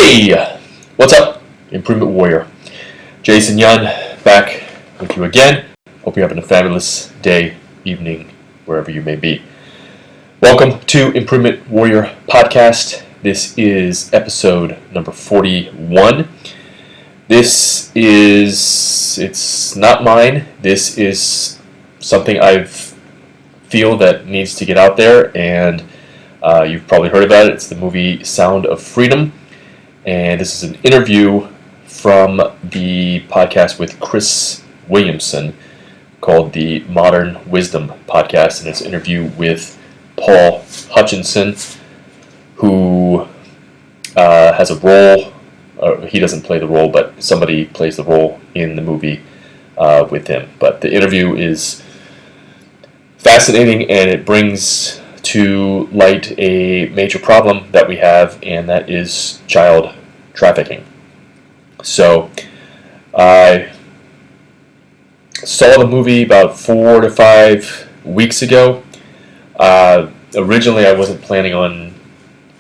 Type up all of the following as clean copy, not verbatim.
Hey, what's up, Improvement Warrior? Jason Yun back with you again. Hope you're having a fabulous day, evening, wherever you may be. Welcome to Improvement Warrior Podcast. This is episode number 41. It's not mine. This is something I feel that needs to get out there, and you've probably heard about it. It's the movie Sound of Freedom. And this is an interview from the podcast with Chris Williamson called the Modern Wisdom Podcast. And it's an interview with Paul Hutchinson, who has a role. He doesn't play the role, but somebody plays the role in the movie with him. But the interview is fascinating, and it brings to light a major problem that we have, and that is child trafficking. So I saw the movie about 4 to 5 weeks ago. Originally I wasn't planning on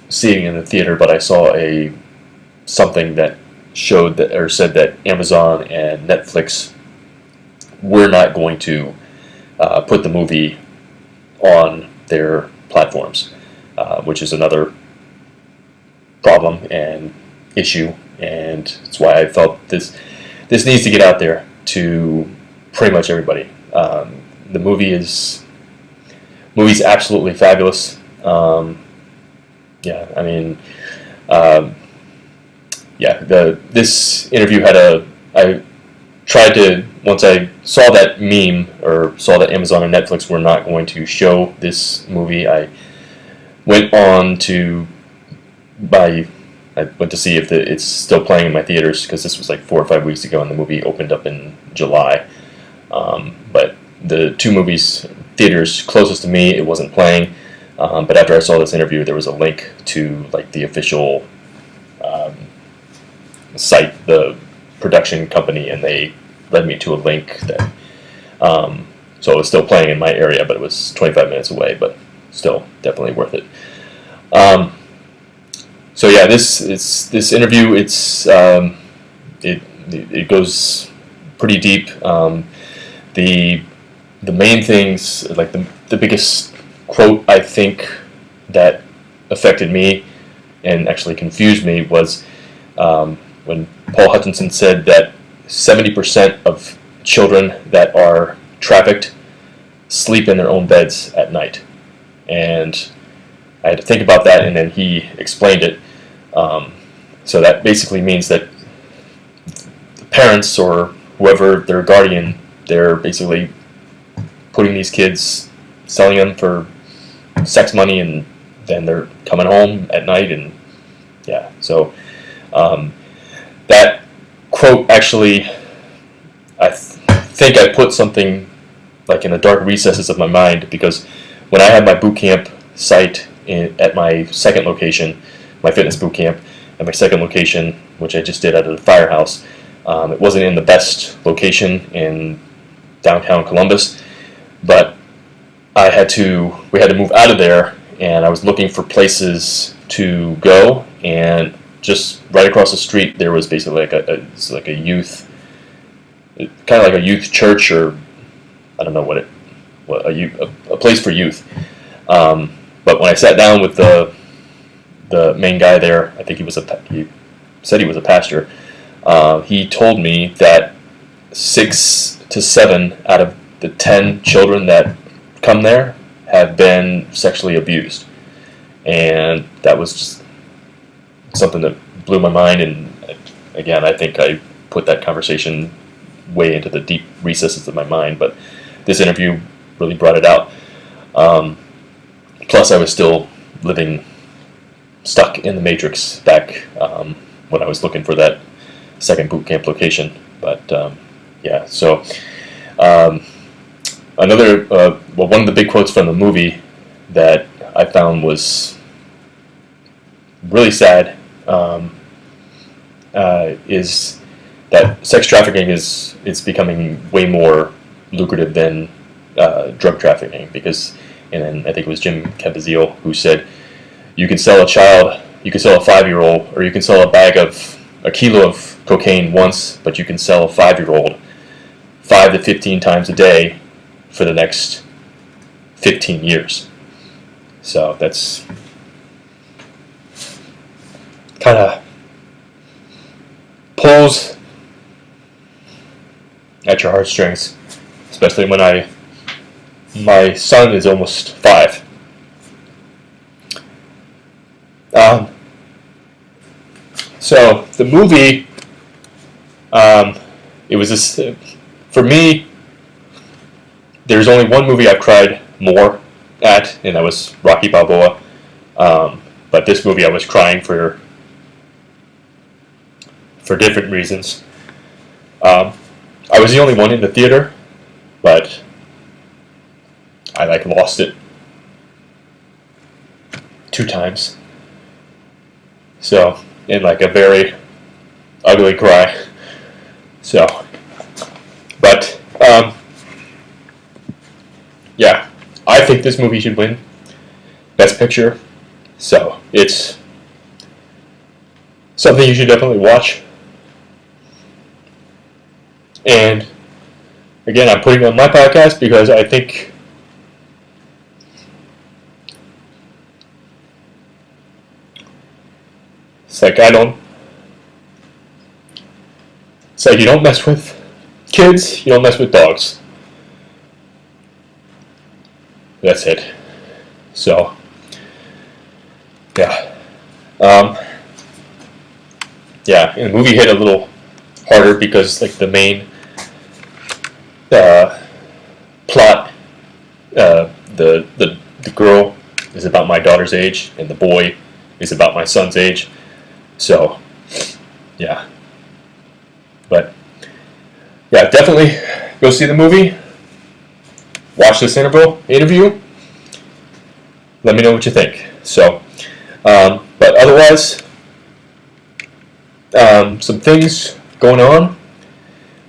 seeing it in the theater, but I saw something that showed that, or said that Amazon and Netflix were not going to put the movie on their platforms, which is another problem and issue, and that's why I felt this needs to get out there to pretty much everybody. The movie's absolutely fabulous. This interview I tried to, once I saw that meme, or saw that Amazon and Netflix were not going to show this movie, I went to see if it's still playing in my theaters, because this was like 4 or 5 weeks ago, and the movie opened up in July. But the two movies theaters closest to me, it wasn't playing. But after I saw this interview, there was a link to like the official site, the production company, and they led me to a link that so it was still playing in my area, but it was 25 minutes away, but still definitely worth it. So yeah, this interview, it goes pretty deep. The main things, like the biggest quote I think that affected me and actually confused me was when Paul Hutchinson said that 70% of children that are trafficked sleep in their own beds at night. And I had to think about that, and then he explained it. So that basically means that the parents, or whoever their guardian, they're basically putting these kids, selling them for sex money, and then they're coming home at night, and yeah. So that quote, actually, I think I put something like in the dark recesses of my mind, because when I had my boot camp site at my second location, my fitness boot camp, at my second location, which I just did out of the firehouse, it wasn't in the best location in downtown Columbus, but we had to move out of there, and I was looking for places to go, and just right across the street there was basically like a youth, kind of like a youth church, or I don't know a place for youth. But when I sat down with the main guy there, I think he said he was a pastor. He told me that 6 to 7 out of the 10 children that come there have been sexually abused, and that was just something that blew my mind. And again, I think I put that conversation way into the deep recesses of my mind, but this interview really brought it out. Plus, I was still stuck in the matrix back when I was looking for that second boot camp location. But yeah, so one of the big quotes from the movie that I found was really sad is that sex trafficking is becoming way more lucrative than drug trafficking, because, and then I think it was Jim Caviezel who said, you can sell a child you can sell a 5-year-old, or you can sell a kilo of cocaine once, but you can sell a 5-year-old 5 to 15 times a day for the next 15 years. So that's kind of pulls at your heartstrings, especially when my son is almost 5. So the movie, it was this, for me, there's only one movie I've cried more at, and that was Rocky Balboa. But this movie I was crying for different reasons. I was the only one in the theater, but I lost it 2 times. So, in a very ugly cry. So, but yeah, I think this movie should win Best Picture. So it's something you should definitely watch. And again, I'm putting it on my podcast because I think it's like you don't mess with kids, you don't mess with dogs. That's it. So, yeah. Yeah, and the movie hit a little harder because the main plot, the girl is about my daughter's age and the boy is about my son's age. So, yeah. But, yeah, definitely go see the movie. Watch this interview. Let me know what you think. So, but otherwise, some things going on,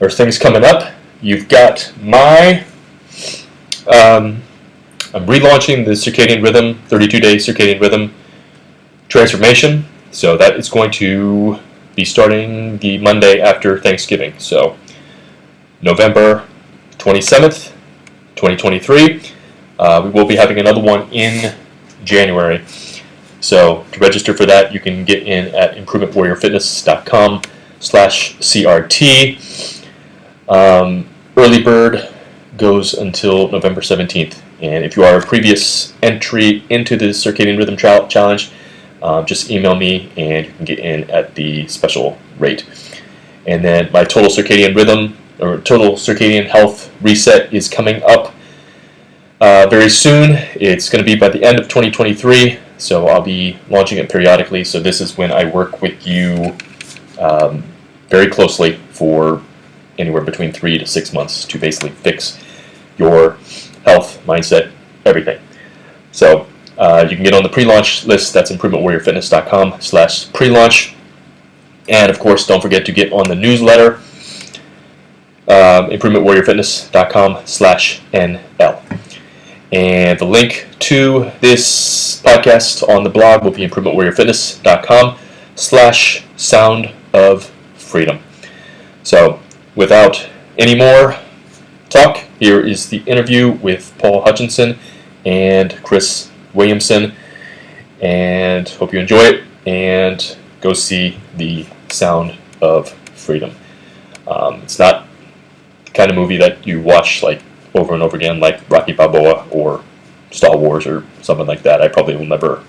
or things coming up. You've got I'm relaunching the circadian rhythm, 32-day circadian rhythm transformation. So that is going to be starting the Monday after Thanksgiving. So November 27th, 2023. We will be having another one in January. So to register for that, you can get in at improvementwarriorfitness.com/CRT. Early bird goes until November 17th. And if you are a previous entry into the Circadian Rhythm Challenge, just email me and you can get in at the special rate. And then my total circadian rhythm, or total circadian health reset, is coming up very soon. It's going to be by the end of 2023, so I'll be launching it periodically. So this is when I work with you very closely for anywhere between 3 to 6 months to basically fix your health, mindset, everything. So you can get on the pre-launch list. That's improvementwarriorfitness.com/pre-launch. And of course, don't forget to get on the newsletter, improvementwarriorfitness.com/NL. And the link to this podcast on the blog will be improvementwarriorfitness.com/sound of freedom. So without any more talk, here is the interview with Paul Hutchinson and Chris Williamson, and hope you enjoy it, and go see the Sound of Freedom. It's not the kind of movie that you watch over and over again, like Rocky Balboa or Star Wars or something like that. I probably will never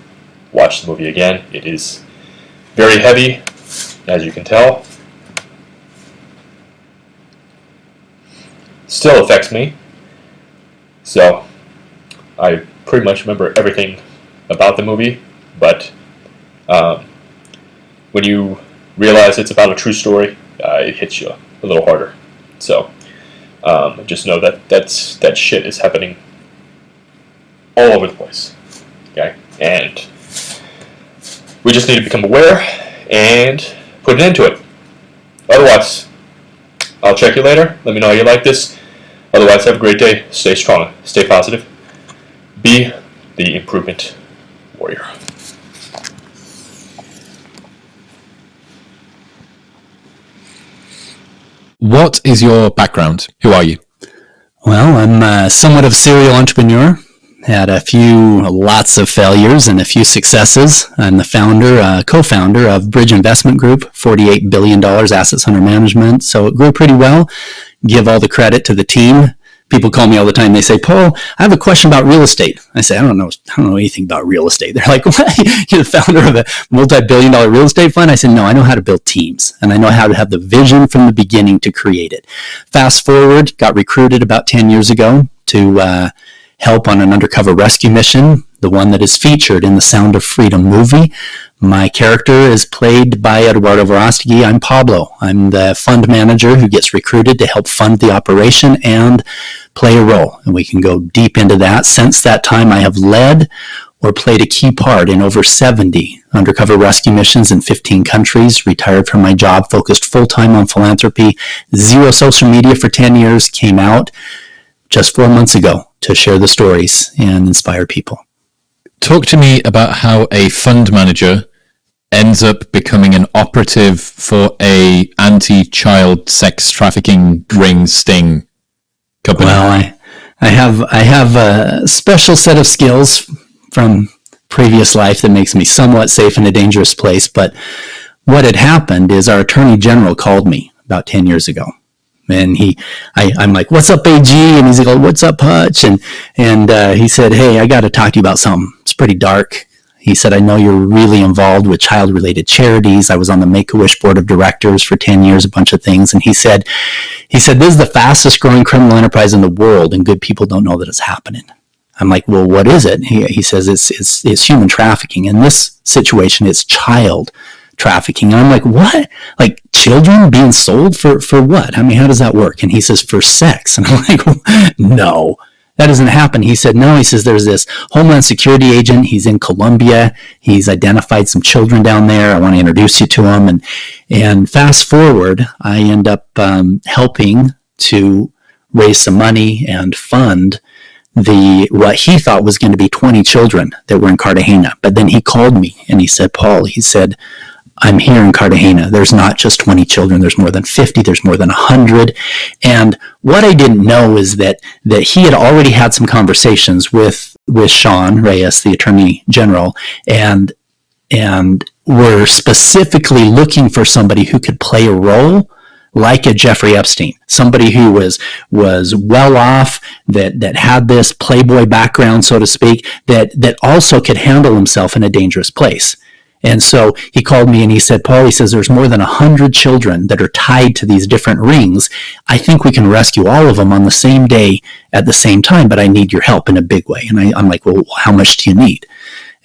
watch the movie again. It is very heavy, as you can tell. Still affects me. So I pretty much remember everything about the movie, but when you realize it's about a true story, it hits you a little harder. So just know that shit is happening all over the place. Okay, and we just need to become aware and put an end to it. Otherwise, I'll check you later. Let me know how you like this. Otherwise, have a great day. Stay strong. Stay positive. Be the improvement warrior. What is your background? Who are you? Well, I'm somewhat of a serial entrepreneur. Had lots of failures and a few successes. I'm the co-founder of Bridge Investment Group, $48 billion assets under management. So it grew pretty well. Give all the credit to the team. People call me all the time. They say, Paul, I have a question about real estate. I say, I don't know anything about real estate. They're like, what? You're the founder of a multi-billion dollar real estate fund? I said, no, I know how to build teams, and I know how to have the vision from the beginning to create it. Fast forward, got recruited about 10 years ago to help on an undercover rescue mission, the one that is featured in the Sound of Freedom movie. My character is played by Eduardo Verostegui. I'm Pablo. I'm the fund manager who gets recruited to help fund the operation and play a role. And we can go deep into that. Since that time, I have led or played a key part in over 70 undercover rescue missions in 15 countries, retired from my job, focused full-time on philanthropy, zero social media for 10 years, came out just 4 months ago to share the stories and inspire people. Talk to me about how a fund manager ends up becoming an operative for a anti-child sex trafficking ring sting company. Well, I have a special set of skills from previous life that makes me somewhat safe in a dangerous place. But what had happened is our attorney general called me about 10 years ago. And I'm like, what's up, AG? And he's like, what's up, Hutch? And he said, hey, I got to talk to you about something. It's pretty dark. He said, I know you're really involved with child-related charities. I was on the Make-A-Wish board of directors for 10 years, a bunch of things. And he said, this is the fastest growing criminal enterprise in the world, and good people don't know that it's happening. I'm like, well, what is it? He says, it's human trafficking. In this situation, it's child trafficking. And I'm like, what? Like children being sold for what? I mean, how does that work? And he says, for sex. And I'm like, no, that doesn't happen. He said, no. He says, there's this Homeland Security agent. He's in Colombia. He's identified some children down there. I want to introduce you to him. And fast forward, I end up helping to raise some money and fund what he thought was going to be 20 children that were in Cartagena. But then he called me and he said, Paul, he said, I'm here in Cartagena. There's not just 20 children. There's more than 50. There's more than 100. And what I didn't know is that he had already had some conversations with Sean Reyes, the Attorney General, and were specifically looking for somebody who could play a role like a Jeffrey Epstein, somebody who was well off, that had this playboy background, so to speak, that also could handle himself in a dangerous place. And so he called me and he said, Paul, he says, there's more than 100 children that are tied to these different rings. I think we can rescue all of them on the same day at the same time, but I need your help in a big way. And I'm like, well, how much do you need?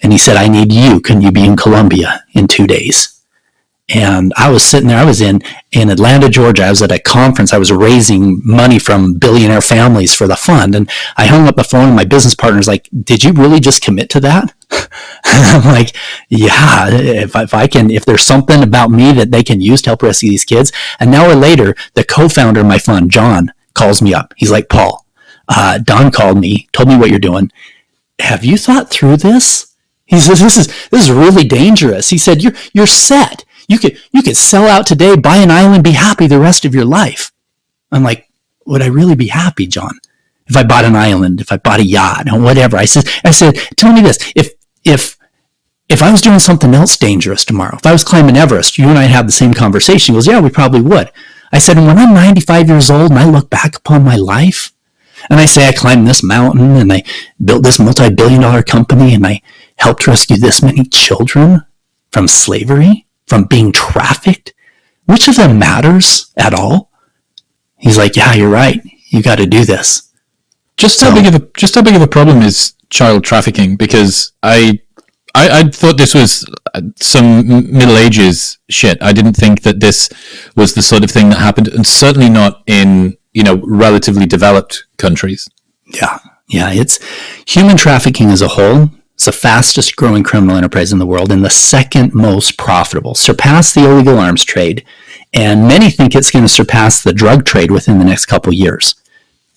And he said, I need you. Can you be in Colombia in 2 days? And I was sitting there, I was in Atlanta, Georgia. I was at a conference. I was raising money from billionaire families for the fund. And I hung up the phone and my business partner's like, did you really just commit to that? And I'm like, yeah, if there's something about me that they can use to help rescue these kids. An hour later, the co-founder of my fund, John, calls me up. He's like, Paul, Don called me, told me what you're doing. Have you thought through this? He says, this is really dangerous. He said, you're set. You could sell out today, buy an island, be happy the rest of your life. I'm like, would I really be happy, John? If I bought an island, if I bought a yacht, or whatever. I said, tell me this. If I was doing something else dangerous tomorrow, if I was climbing Everest, you and I have the same conversation. He goes, yeah, we probably would. I said, when I'm 95 years old and I look back upon my life, and I say I climbed this mountain and I built this multi-billion-dollar company and I helped rescue this many children from slavery, from being trafficked, which of them matters at all? He's like, yeah, you're right. You got to do this. How big of a problem is child trafficking? Because I thought this was some Middle Ages shit. I didn't think that this was the sort of thing that happened, and certainly not in, relatively developed countries. Yeah. It's human trafficking as a whole. It's the fastest growing criminal enterprise in the world and the second most profitable. Surpassed the illegal arms trade, and many think it's going to surpass the drug trade within the next couple years.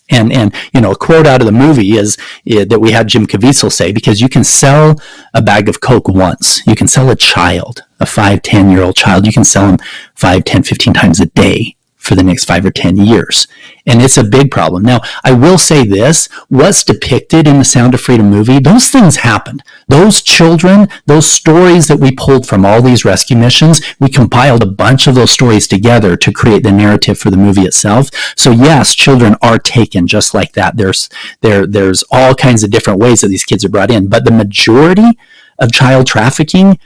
And a quote out of the movie is that we had Jim Caviezel say, because you can sell a bag of Coke once. You can sell a child, a 5-10-year-old child. You can sell them 5, 10, 15 times a day for the next 5 or 10 years. And it's a big problem. Now, I will say this, what's depicted in the Sound of Freedom movie, those things happened. Those children, those stories that we pulled from all these rescue missions, we compiled a bunch of those stories together to create the narrative for the movie itself. So yes, children are taken just like that. There's all kinds of different ways that these kids are brought in, but the majority of child trafficking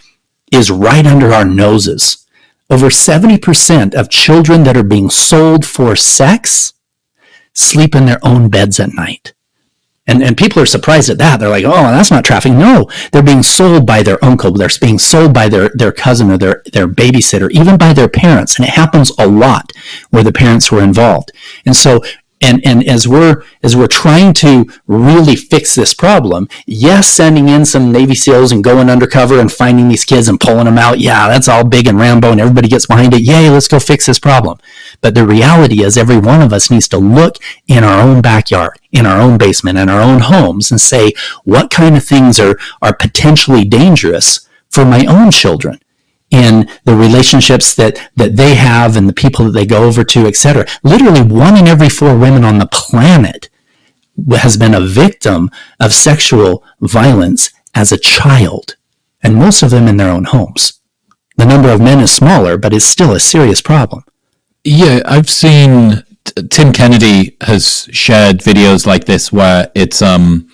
is right under our noses. Over 70% of children that are being sold for sex sleep in their own beds at night. And people are surprised at that. They're like, oh, that's not trafficking. No, they're being sold by their uncle. They're being sold by their cousin or their babysitter, even by their parents. And it happens a lot where the parents were involved. And so, and as we're trying to really fix this problem, yes, sending in some Navy SEALs and going undercover and finding these kids and pulling them out, yeah, that's all big and Rambo and everybody gets behind it. Yay, let's go fix this problem. But the reality is every one of us needs to look in our own backyard, in our own basement, in our own homes and say, what kind of things are potentially dangerous for my own children? In the relationships that they have and the people that they go over to, etc. Literally 1 in every 4 women on the planet has been a victim of sexual violence as a child, and most of them in their own homes. The number of men is smaller, but it's still a serious problem. Yeah, I've seen Tim Kennedy has shared videos like this where it's some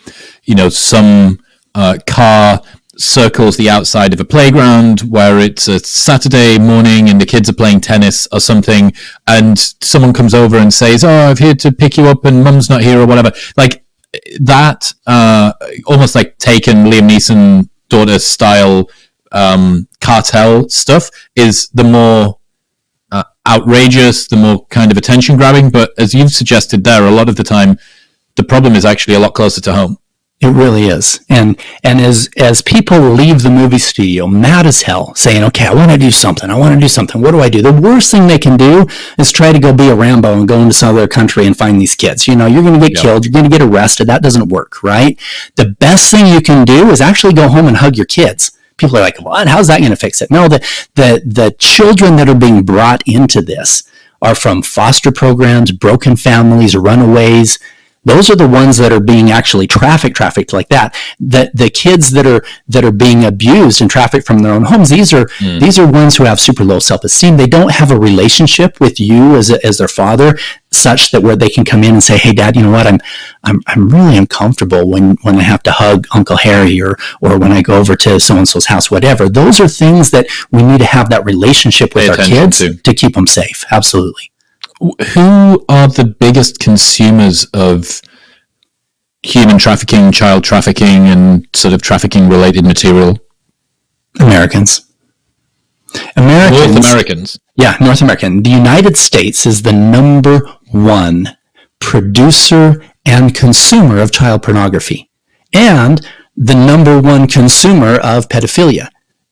car circles the outside of a playground where it's a Saturday morning and the kids are playing tennis or something, and someone comes over and says, oh, I'm here to pick you up and mum's not here or whatever. Like that, almost like taken Liam Neeson daughter style cartel stuff is the more outrageous, the more kind of attention grabbing. But as you've suggested there, a lot of the time the problem is actually a lot closer to home. It really is. And as people leave the movie studio mad as hell saying, okay, I want to do something. What do I do? The worst thing they can do is try to go be a Rambo and go into some other country and find these kids. You're going to get killed. You're going to get arrested. That doesn't work, right? The best thing you can do is actually go home and hug your kids. People are like, what? How's that going to fix it? No, the children that are being brought into this are from foster programs, broken families, runaways. Those are the ones that are being actually trafficked like that. The kids that are being abused and trafficked from their own homes, these are ones who have super low self-esteem. They don't have a relationship with you as their father, such that where they can come in and say, hey, Dad, you know what? I'm really uncomfortable when I have to hug Uncle Harry or when I go over to so-and-so's house, whatever. Those are things that we need to have that relationship with our kids to keep them safe. Absolutely. Who are the biggest consumers of human trafficking, child trafficking, and sort of trafficking related material? Americans. North Americans? Yeah, North American. The United States is the number 1 producer and consumer of child pornography, and the number 1 consumer of pedophilia,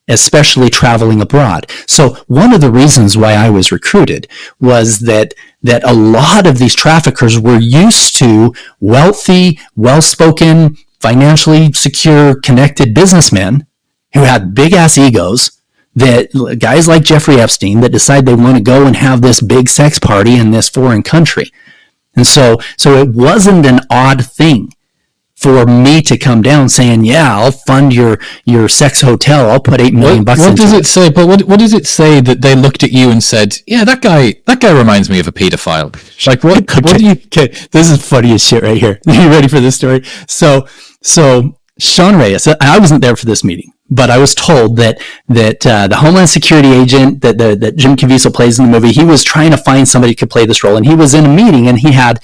especially traveling abroad. So one of the reasons why I was recruited was that a lot of these traffickers were used to wealthy, well-spoken, financially secure, connected businessmen who had big-ass egos, that guys like Jeffrey Epstein that decide they want to go and have this big sex party in this foreign country. And so it wasn't an odd thing for me to come down saying, yeah, I'll fund your sex hotel. I'll put $8 million bucks into it. What does it say? But what does it say that they looked at you and said, yeah, that guy reminds me of a pedophile? Like what do you... Okay, this is funny as shit right here. Are you ready for this story? So Sean Reyes, I wasn't there for this meeting, but I was told that the Homeland Security agent that Jim Caviezel plays in the movie, he was trying to find somebody who could play this role, and he was in a meeting, and he had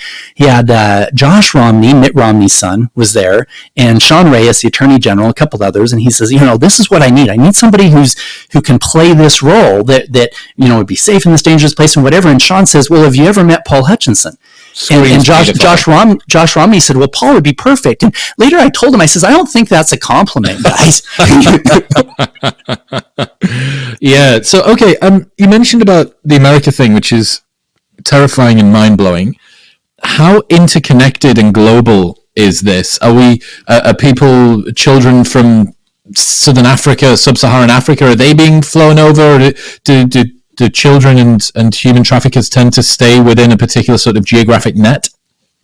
Josh Romney, Mitt Romney's son, was there, and Sean Reyes, the Attorney General, a couple others, and he says, this is what I need. I need somebody who can play this role that would be safe in this dangerous place and whatever. And Sean says, well, have you ever met Paul Hutchinson? And Josh Romney said, well, Paul would be perfect. And later I told him, I says, I don't think that's a compliment, guys. Yeah. So, okay. You mentioned about the America thing, which is terrifying and mind-blowing. How interconnected and global is this? Are people, children from Southern Africa, Sub-Saharan Africa, are they being flown over? Do do children and human traffickers tend to stay within a particular sort of geographic net?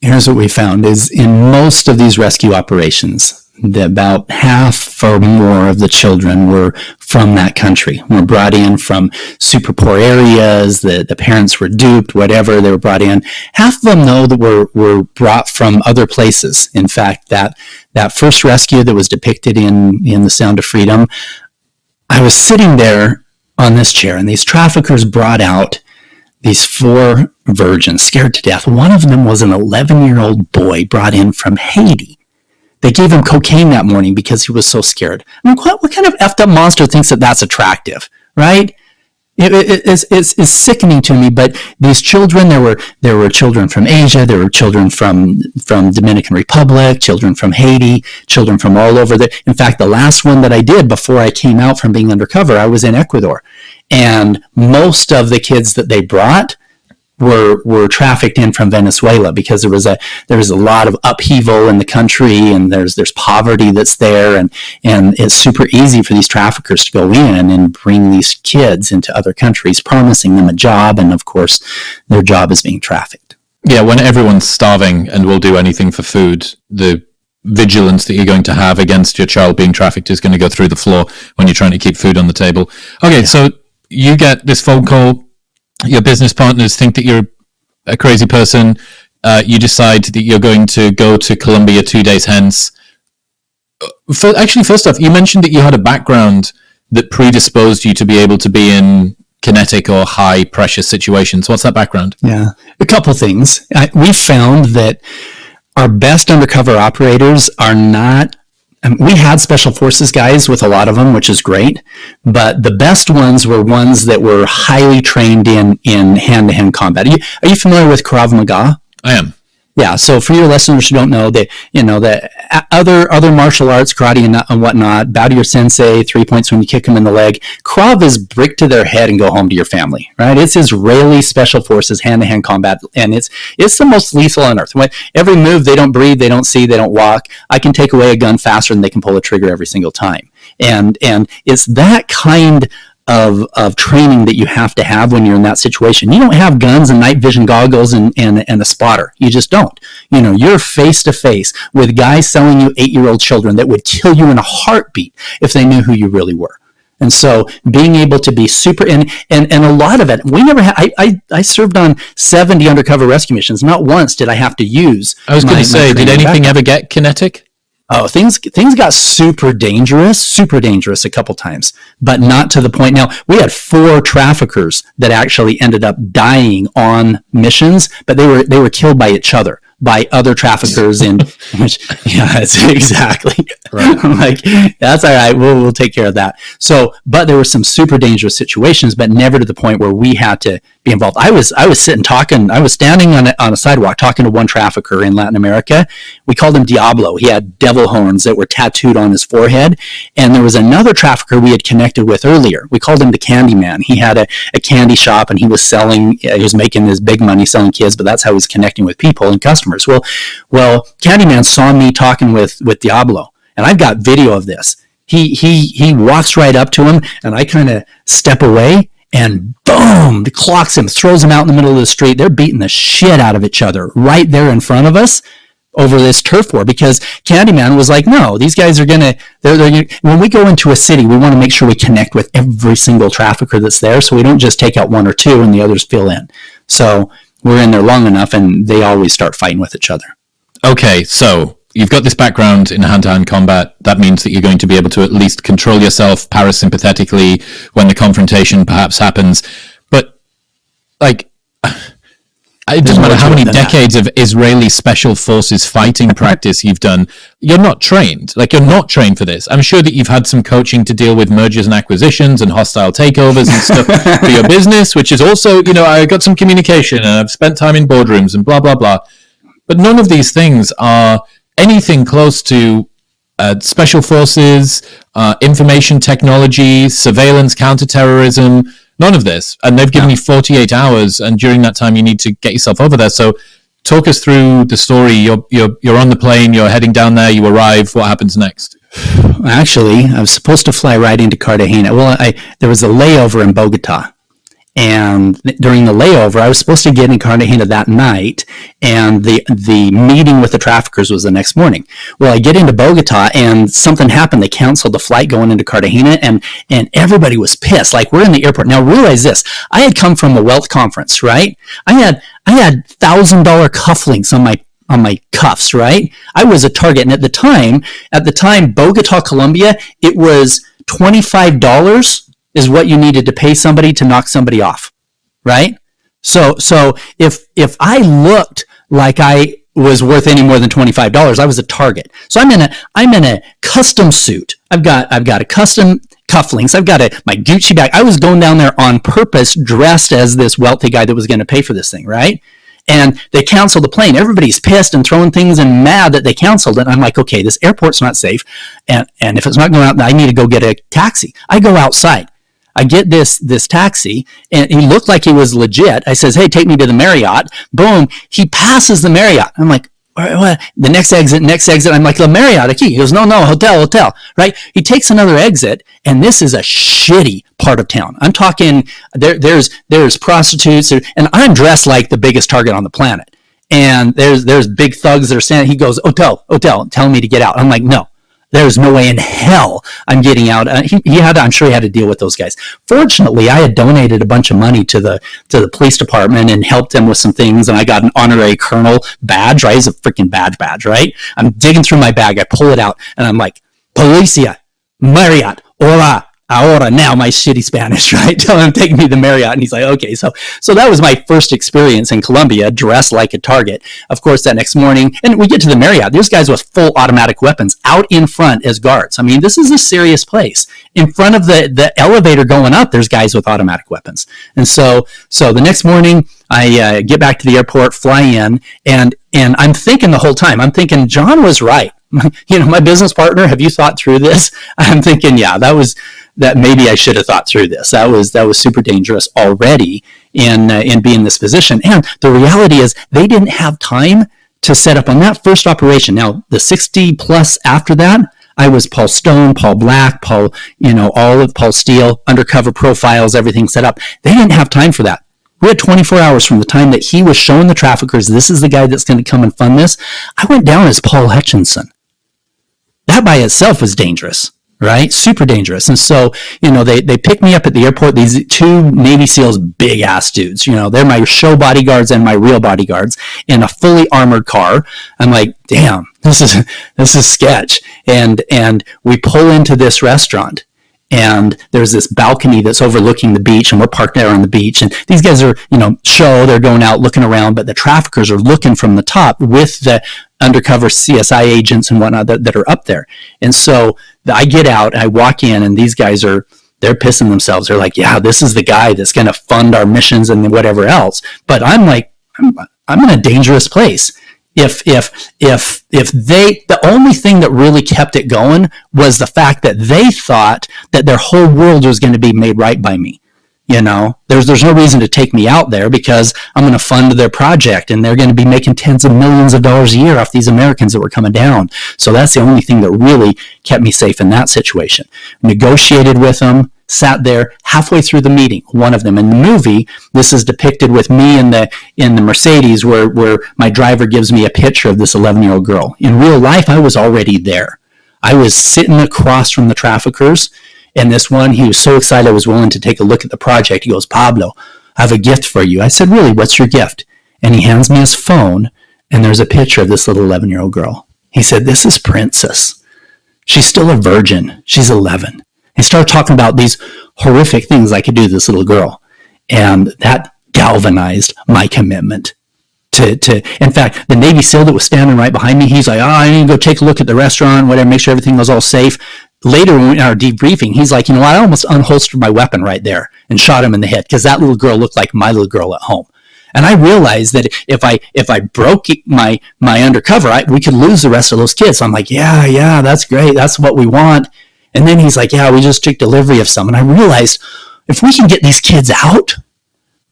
Here's what we found is in most of these rescue operations, about half or more of the children were from that country, were brought in from super poor areas, the parents were duped, whatever, they were brought in. Half of them, though, that were brought from other places. In fact, that first rescue that was depicted in The Sound of Freedom, I was sitting there on this chair, and these traffickers brought out these 4 virgins, scared to death. One of them was an 11-year-old boy brought in from Haiti. They gave him cocaine that morning because he was so scared. I mean, what kind of effed up monster thinks that that's attractive, right? It's sickening to me. But these children, there were children from Asia, there were children from Dominican Republic, children from Haiti, children from all over. In fact, the last one that I did before I came out from being undercover, I was in Ecuador, and most of the kids that they brought were trafficked in from Venezuela because there was a lot of upheaval in the country, and there's poverty that's there, and it's super easy for these traffickers to go in and bring these kids into other countries, promising them a job, and of course their job is being trafficked. Yeah, when everyone's starving and will do anything for food, the vigilance that you're going to have against your child being trafficked is going to go through the floor when you're trying to keep food on the table. Okay, so you get this phone call. Your business partners think that you're a crazy person. You decide that you're going to go to Colombia 2 days hence. First off, you mentioned that you had a background that predisposed you to be able to be in kinetic or high pressure situations. What's that background? Yeah, a couple things. We found that our best undercover operators are not. We had special forces guys with a lot of them, which is great, but the best ones were ones that were highly trained in hand-to-hand combat. Are you familiar with Krav Maga? I am. Yeah, so for your listeners who don't know, the other martial arts, karate and whatnot, bow to your sensei, 3 points when you kick them in the leg. Krav is brick to their head and go home to your family, right? It's Israeli special forces, hand-to-hand combat, and it's the most lethal on earth. Every move, they don't breathe, they don't see, they don't walk. I can take away a gun faster than they can pull a trigger every single time. And it's that kind of training that you have to have when you're in that situation. You don't have guns and night vision goggles and a spotter. You just don't. You're face to face with guys selling you 8-year-old children that would kill you in a heartbeat if they knew who you really were. And so being able to be super, and a lot of it, we never had, I served on 70 undercover rescue missions. Not once did I have to use. I was going to say, did anything ever get kinetic? Oh, things got super dangerous a couple times, but not to the point. Now, we had 4 traffickers that actually ended up dying on missions, but they were killed by each other, by other traffickers it's exactly right. Like, that's all right. We'll take care of that. So, but there were some super dangerous situations, but never to the point where we had to be involved. I was standing on a sidewalk talking to one trafficker in Latin America. We called him Diablo. He had devil horns that were tattooed on his forehead. And there was another trafficker we had connected with earlier. We called him the Candyman. He had a candy shop, and he was making his big money selling kids, but that's how he was connecting with people and customers. Well, Candyman saw me talking with Diablo, and I've got video of this. He walks right up to him, and I kind of step away, and boom, clocks him, throws him out in the middle of the street. They're beating the shit out of each other right there in front of us over this turf war, because Candyman was like, no, these guys are they're when we go into a city, we want to make sure we connect with every single trafficker that's there, so we don't just take out 1 or 2 and the others fill in. So we're in there long enough, and they always start fighting with each other. Okay, so you've got this background in hand-to-hand combat. That means that you're going to be able to at least control yourself parasympathetically when the confrontation perhaps happens. But, like, it doesn't matter how many decades of Israeli special forces fighting practice you've done. You're not trained. You're not trained for this. I'm sure that you've had some coaching to deal with mergers and acquisitions and hostile takeovers and stuff for your business, which is also, I got some communication, and I've spent time in boardrooms and blah, blah, blah. But none of these things are anything close to special forces, information technology, surveillance, counterterrorism, none of this. And they've given you 48 hours, and during that time you need to get yourself over there. So talk us through the story. You're on the plane, you're heading down there, you arrive. What happens next? Actually, I was supposed to fly right into Cartagena. Well, there was a layover in Bogota, And during the layover, I was supposed to get in Cartagena that night, and the meeting with the traffickers was the next morning. Well, I get into Bogota, and something happened. They canceled the flight going into Cartagena, and everybody was pissed. Like, we're in the airport. Now, realize this. I had come from a wealth conference, right? I had $1,000 cufflinks on my cuffs, right? I was a target. And at the time, Bogota, Colombia, it was $25 is what you needed to pay somebody to knock somebody off, right? So if I looked like I was worth any more than $25, I was a target. So I'm in a custom suit. I've got a custom cufflinks. I've got my Gucci bag. I was going down there on purpose, dressed as this wealthy guy that was going to pay for this thing, right? And they canceled the plane. Everybody's pissed and throwing things and mad that they canceled it. I'm like, okay, this airport's not safe. And if it's not going out, I need to go get a taxi. I go outside. I get this taxi, and he looked like he was legit. I says, hey, take me to the Marriott. Boom. He passes the Marriott. I'm like, what? The next exit. I'm like, the Marriott, a key. He goes, no, hotel, right? He takes another exit, and this is a shitty part of town. I'm talking, there's prostitutes, and I'm dressed like the biggest target on the planet. And there's big thugs that are standing. He goes, hotel, telling me to get out. I'm like, no. There's no way in hell I'm getting out. I'm sure he had to deal with those guys. Fortunately, I had donated a bunch of money to the police department and helped them with some things, and I got an honorary colonel badge, right? It's a freaking badge, right? I'm digging through my bag. I pull it out, and I'm like, Policia, Marriott, hola, ahora, now, my shitty Spanish, right? Tell him, take me to Marriott. And he's like, okay. So that was my first experience in Colombia, dressed like a target. Of course, that next morning, and we get to the Marriott, there's guys with full automatic weapons out in front as guards. I mean, this is a serious place. In front of the elevator going up, there's guys with automatic weapons. And so the next morning, I get back to the airport, fly in, and I'm thinking the whole time, John was right. My business partner, have you thought through this? I'm thinking, yeah, that maybe I should have thought through this. That was super dangerous already in being in this position. And the reality is they didn't have time to set up on that first operation. Now, the 60 plus after that, I was Paul Stone, Paul Black, Paul Steele, undercover profiles, everything set up. They didn't have time for that. We had 24 hours from the time that he was showing the traffickers, this is the guy that's going to come and fund this. I went down as Paul Hutchinson. That by itself was dangerous, right? Super dangerous. And so, they picked me up at the airport, these two Navy SEALs, big ass dudes, they're my show bodyguards and my real bodyguards in a fully armored car. I'm like, damn, this is sketch. And we pull into this restaurant, and there's this balcony that's overlooking the beach, and we're parked there on the beach, and these guys are, they're going out looking around, but the traffickers are looking from the top with the undercover CSI agents and whatnot that are up there. And so I get out, I walk in, and these guys they're pissing themselves. They're like, yeah, this is the guy that's going to fund our missions and whatever else. But I'm like, I'm in a dangerous place. If the only thing that really kept it going was the fact that they thought that their whole world was going to be made right by me. There's no reason to take me out there because I'm going to fund their project, and they're going to be making tens of millions of dollars a year off these Americans that were coming down. So that's the only thing that really kept me safe in that situation. Negotiated with them, sat there halfway through the meeting. One of them in the movie, this is depicted with me in the Mercedes where my driver gives me a picture of this 11-year-old girl. In real life, I was already there. I was sitting across from the traffickers. And this one, he was so excited I was willing to take a look at the project. He goes, Pablo, I have a gift for you. I said, really, what's your gift? And he hands me his phone, and there's a picture of this little 11-year-old girl. He said, this is Princess. She's still a virgin. She's 11. He started talking about these horrific things I could do to this little girl. And that galvanized my commitment to in fact, the Navy SEAL that was standing right behind me, he's like, I need to go take a look at the restaurant, whatever, make sure everything was all safe. Later in our debriefing, he's like, I almost unholstered my weapon right there and shot him in the head because that little girl looked like my little girl at home. And I realized that if I broke my undercover, we could lose the rest of those kids. So I'm like, yeah, that's great. That's what we want. And then he's like, yeah, we just took delivery of some. And I realized if we can get these kids out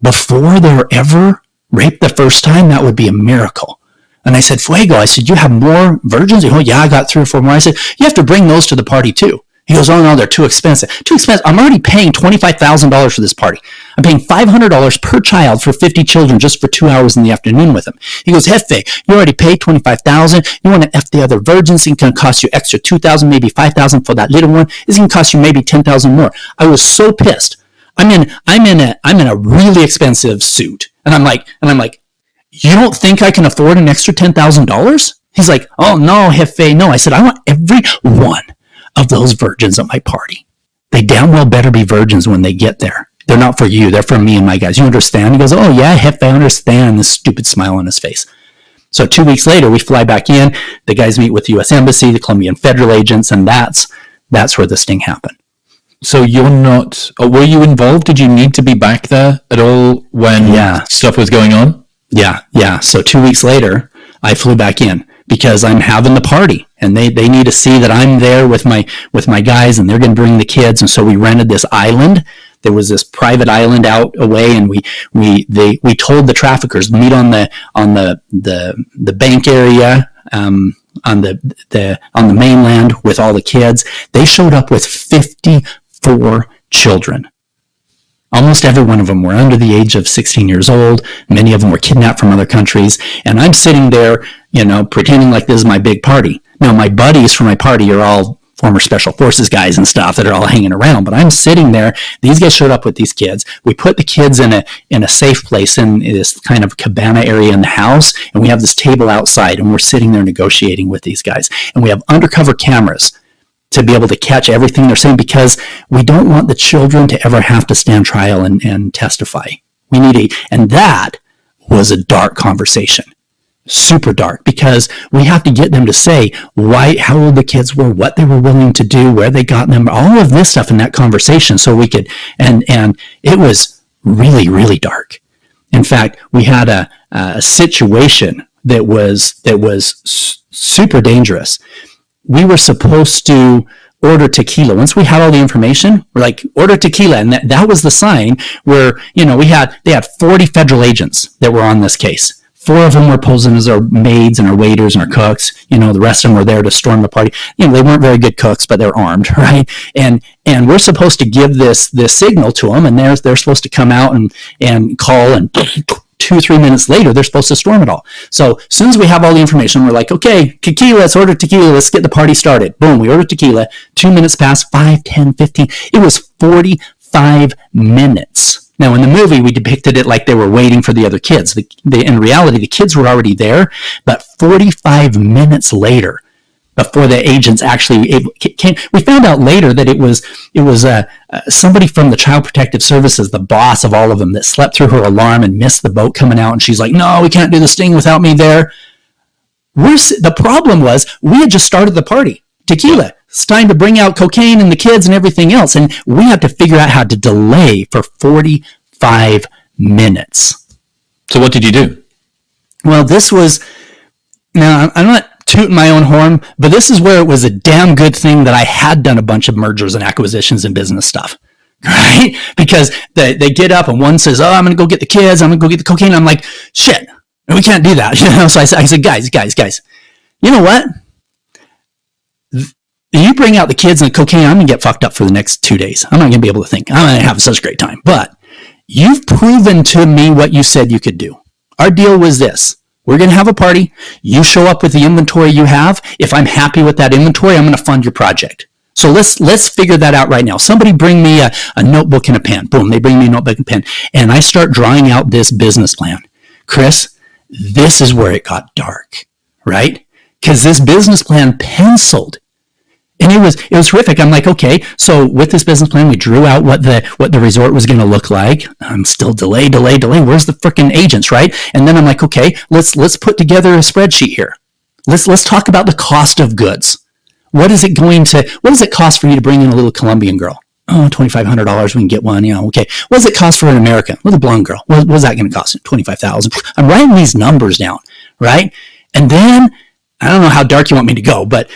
before they're ever raped the first time, that would be a miracle. And I said, Fuego, I said, you have more virgins? Oh, yeah, I got 3 or 4 more. I said, you have to bring those to the party too. He goes, oh no, they're too expensive. Too expensive. I'm already paying $25,000 for this party. I'm paying $500 per child for 50 children just for 2 hours in the afternoon with them. He goes, Jefe, you already paid $25,000. You want to F the other virgins? It's going to cost you extra $2,000, maybe $5,000 for that little one. It's going to cost you maybe $10,000 more. I was so pissed. I'm in a really expensive suit, and I'm like, you don't think I can afford an extra $10,000? He's like, oh no, Jefe, no. I said, I want every one of those virgins at my party. They damn well better be virgins when they get there. They're not for you. They're for me and my guys. You understand? He goes, oh yeah, Jefe, I understand. This stupid smile on his face. So 2 weeks later, we fly back in. The guys meet with the U.S. Embassy, the Colombian federal agents, and that's where this thing happened. So you're not, were you involved? Did you need to be back there at all when stuff was going on? Yeah. So 2 weeks later, I flew back in because I'm having the party, and they need to see that I'm there with my guys, and they're going to bring the kids. And so we rented this island. There was this private island out away, and we told the traffickers meet on the bank area on the mainland with all the kids. They showed up with 54 children. Almost every one of them were under the age of 16 years old. Many of them were kidnapped from other countries. And I'm sitting there, pretending like this is my big party. Now, my buddies from my party are all former special forces guys and stuff that are all hanging around. But I'm sitting there. These guys showed up with these kids. We put the kids in a safe place in this kind of cabana area in the house. And we have this table outside, and we're sitting there negotiating with these guys. And we have undercover cameras to be able to catch everything they're saying, because we don't want the children to ever have to stand trial and testify. And that was a dark conversation, super dark, because we have to get them to say how old the kids were, what they were willing to do, where they got them, all of this stuff in that conversation. So we could, and it was really, really dark. In fact, we had a situation that was super dangerous. We were supposed to order tequila. Once we had all the information, we're like, order tequila. And that was the sign where, they had 40 federal agents that were on this case. 4 of them were posing as our maids and our waiters and our cooks. The rest of them were there to storm the party. They weren't very good cooks, but they're armed, right? And we're supposed to give this signal to them, and they're supposed to come out and call, and 2-3 minutes later, they're supposed to storm it all. So as soon as we have all the information, we're like, okay, tequila, let's order tequila. Let's get the party started. Boom, we ordered tequila. 2 minutes passed, 5, 10, 15. It was 45 minutes. Now, in the movie, we depicted it like they were waiting for the other kids. In reality, the kids were already there, but 45 minutes later, before the agents actually came, we found out later that it was somebody from the Child Protective Services, the boss of all of them, that slept through her alarm and missed the boat coming out. And she's like, no, we can't do this thing without me there. The problem was we had just started the party. Tequila. It's time to bring out cocaine and the kids and everything else. And we had to figure out how to delay for 45 minutes. So what did you do? Well, now I'm not tooting my own horn, but this is where it was a damn good thing that I had done a bunch of mergers and acquisitions and business stuff, right? Because they get up and one says, oh, I'm going to go get the kids. I'm going to go get the cocaine. I'm like, shit, we can't do that. So I said, guys, you know what? You bring out the kids and the cocaine, I'm going to get fucked up for the next 2 days. I'm not going to be able to think. I'm going to have such a great time. But you've proven to me what you said you could do. Our deal was this. We're going to have a party. You show up with the inventory you have. If I'm happy with that inventory, I'm going to fund your project. So let's figure that out right now. Somebody bring me a notebook and a pen. Boom, they bring me a notebook and pen. And I start drawing out this business plan. Chris, this is where it got dark, right? Because this business plan penciled. And it was terrific. I'm like, okay, so with this business plan, we drew out what the resort was going to look like. I'm still delay. Where's the freaking agents, right? And then I'm like, okay, let's put together a spreadsheet here. Let's talk about the cost of goods. What does it cost for you to bring in a little Colombian girl? Oh, $2,500. We can get one. Okay. What does it cost for an American, little blonde girl? What's that going to cost? $25,000. I'm writing these numbers down, right? And then I don't know how dark you want me to go, but.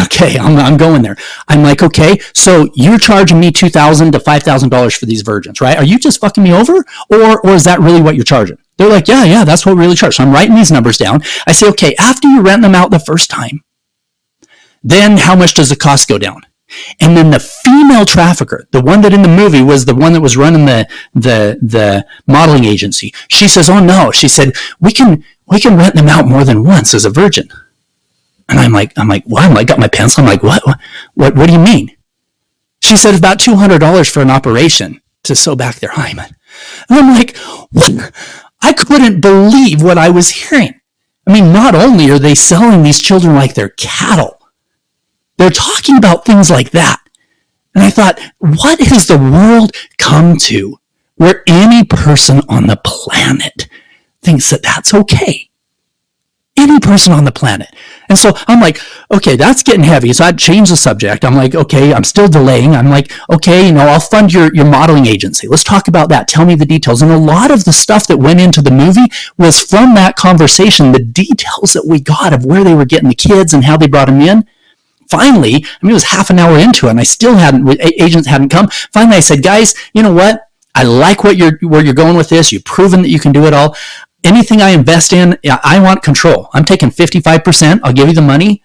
Okay, I'm going there. I'm like, okay, so you're charging me $2,000 to $5,000 for these virgins, right? Are you just fucking me over, or is that really what you're charging? They're like, yeah, that's what we really charge. So I'm writing these numbers down. I say, okay, after you rent them out the first time, then how much does the cost go down? And then the female trafficker, the one that in the movie was the one that was running the modeling agency, she says, oh no, she said, we can rent them out more than once as a virgin. And I'm like, what? I got my pencil. I'm like, what do you mean? She said it's about $200 for an operation to sew back their hymen. And I'm like, what? I couldn't believe what I was hearing. I mean, not only are they selling these children like they're cattle, they're talking about things like that. And I thought, what has the world come to where any person on the planet thinks that that's okay? Any person on the planet. And so I'm like, okay, that's getting heavy. So I'd change the subject. I'm like, okay, I'm still delaying. I'm like, okay, I'll fund your modeling agency. Let's talk about that. Tell me the details. And a lot of the stuff that went into the movie was from that conversation, the details that we got of where they were getting the kids and how they brought them in. Finally, it was half an hour into it, and I still agents hadn't come. Finally, I said, guys, you know what? I like where you're going with this. You've proven that you can do it all. Anything I invest in, I want control. I'm taking 55%. I'll give you the money.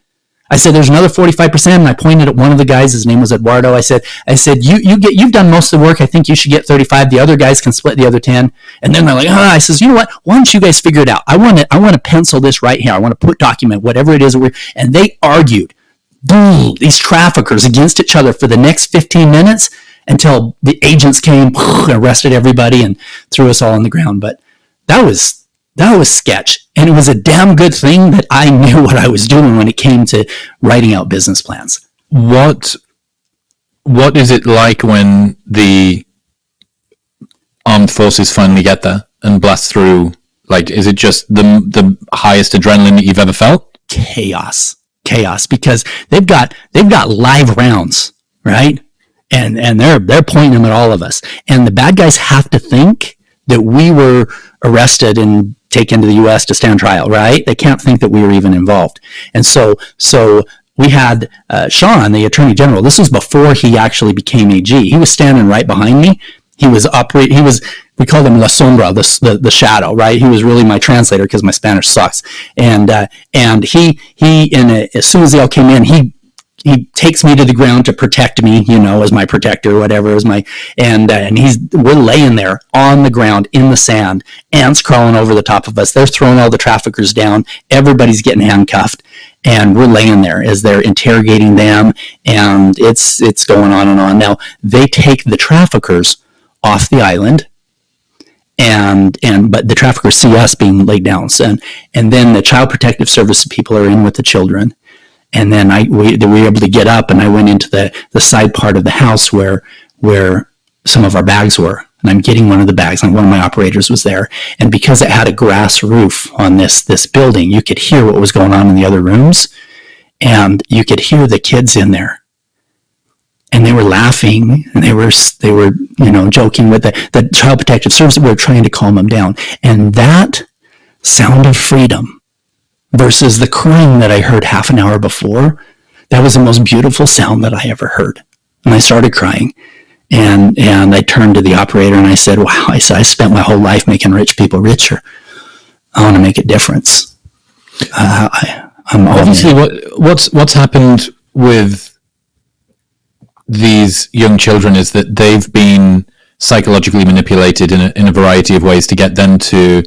I said, there's another 45%. And I pointed at one of the guys. His name was Eduardo. I said, you've done most of the work. I think you should get 35. The other guys can split the other 10. And then they're like, I says, you know what? Why don't you guys figure it out? I want to pencil this right here. I want to document whatever it is. And they argued. Boom, these traffickers against each other for the next 15 minutes until the agents came, arrested everybody, and threw us all on the ground. But that was sketch. And it was a damn good thing that I knew what I was doing when it came to writing out business plans. What is it like when the armed forces finally get there and blast through? Like, is it just the highest adrenaline that you've ever felt? Chaos, because they've got live rounds, right? And they're pointing them at all of us. And the bad guys have to think that we were arrested and taken to the U.S. to stand trial, right? They can't think that we were even involved. And so we had Sean, the Attorney General. This was before he actually became AG. He was standing right behind me. We called him La Sombra, the shadow, right? He was really my translator because my Spanish sucks. And as soon as they all came in, he takes me to the ground to protect me, as my protector, whatever, we're laying there on the ground in the sand, ants crawling over the top of us. They're throwing all the traffickers down. Everybody's getting handcuffed, and we're laying there as they're interrogating them, and it's going on and on. Now, they take the traffickers off the island, but the traffickers see us being laid down. And then the Child Protective Service people are in with the children. And then we were able to get up, and I went into the side part of the house where some of our bags were. And I'm getting one of the bags, and one of my operators was there. And because it had a grass roof on this building, you could hear what was going on in the other rooms. And you could hear the kids in there. And they were laughing, and they were joking with the Child Protective Service. We were trying to calm them down. And that sound of freedom versus the crying that I heard half an hour before, that was the most beautiful sound that I ever heard. And I started crying. And I turned to the operator and I said, wow, I spent my whole life making rich people richer. I want to make a difference. I'm obviously what's happened with these young children is that they've been psychologically manipulated in a variety of ways to get them to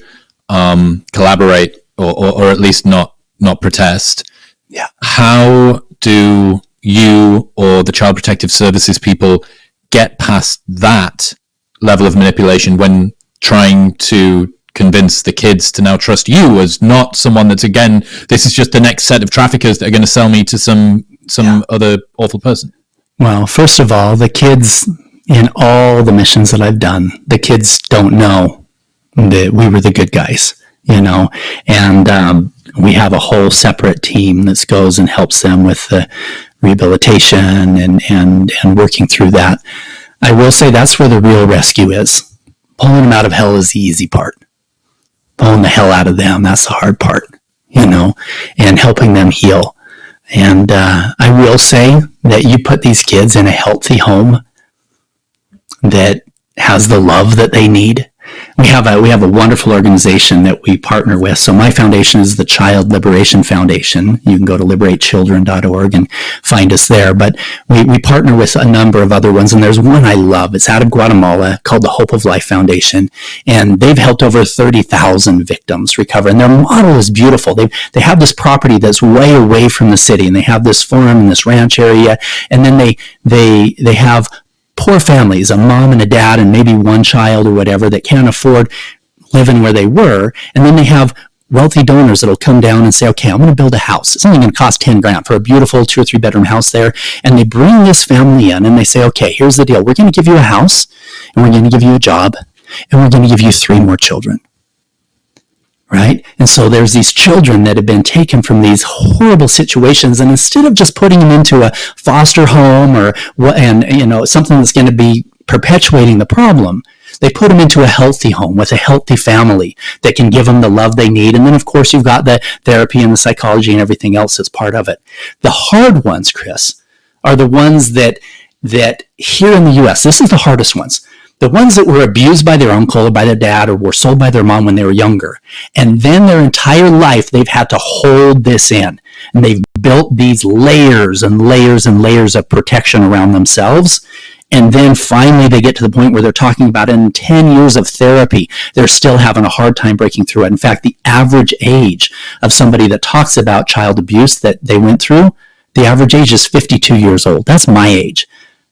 collaborate or at least not protest. Yeah. How do you or the Child Protective Services people get past that level of manipulation when trying to convince the kids to now trust you as not someone that's, again, this is just the next set of traffickers that are going to sell me to some other awful person? Well, first of all, the kids in all the missions that I've done, the kids don't know that we were the good guys, and we have a whole separate team that goes and helps them with the rehabilitation and working through that. I will say that's where the real rescue is. Pulling them out of hell is the easy part. Pulling the hell out of them, that's the hard part, and helping them heal. And I will say that you put these kids in a healthy home that has the love that they need. We have a wonderful organization that we partner with. So my foundation is the Child Liberation Foundation. You can go to liberatechildren.org and find us there. But we partner with a number of other ones, and there's one I love. It's out of Guatemala called the Hope of Life Foundation, and they've helped over 30,000 victims recover. And their model is beautiful. They have this property that's way away from the city, and they have this farm and this ranch area, and then they have poor families, a mom and a dad and maybe one child or whatever that can't afford living where they were. And then they have wealthy donors that'll come down and say, okay, I'm going to build a house. It's only going to cost 10 grand for a beautiful 2 or 3 bedroom house there. And they bring this family in and they say, okay, here's the deal. We're going to give you a house, and we're going to give you a job, and we're going to give you 3 more children. Right? And so there's these children that have been taken from these horrible situations, and instead of just putting them into a foster home or something that's going to be perpetuating the problem, they put them into a healthy home with a healthy family that can give them the love they need. And then, of course, you've got the therapy and the psychology and everything else that's part of it. The hard ones, Chris, are the ones that here in the U.S., this is the hardest ones. The ones that were abused by their uncle or by their dad or were sold by their mom when they were younger. And then their entire life, they've had to hold this in. And they've built these layers and layers and layers of protection around themselves. And then finally they get to the point where they're talking about it in 10 years of therapy. They're still having a hard time breaking through it. In fact, the average age of somebody that talks about child abuse that they went through, the average age is 52 years old. That's my age.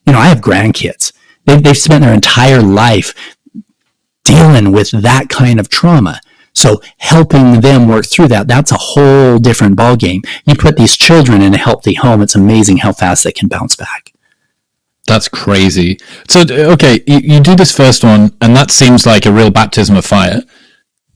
I have grandkids. They've spent their entire life dealing with that kind of trauma. So helping them work through that, that's a whole different ballgame. You put these children in a healthy home, it's amazing how fast they can bounce back. That's crazy. So, okay, you do this first one, and that seems like a real baptism of fire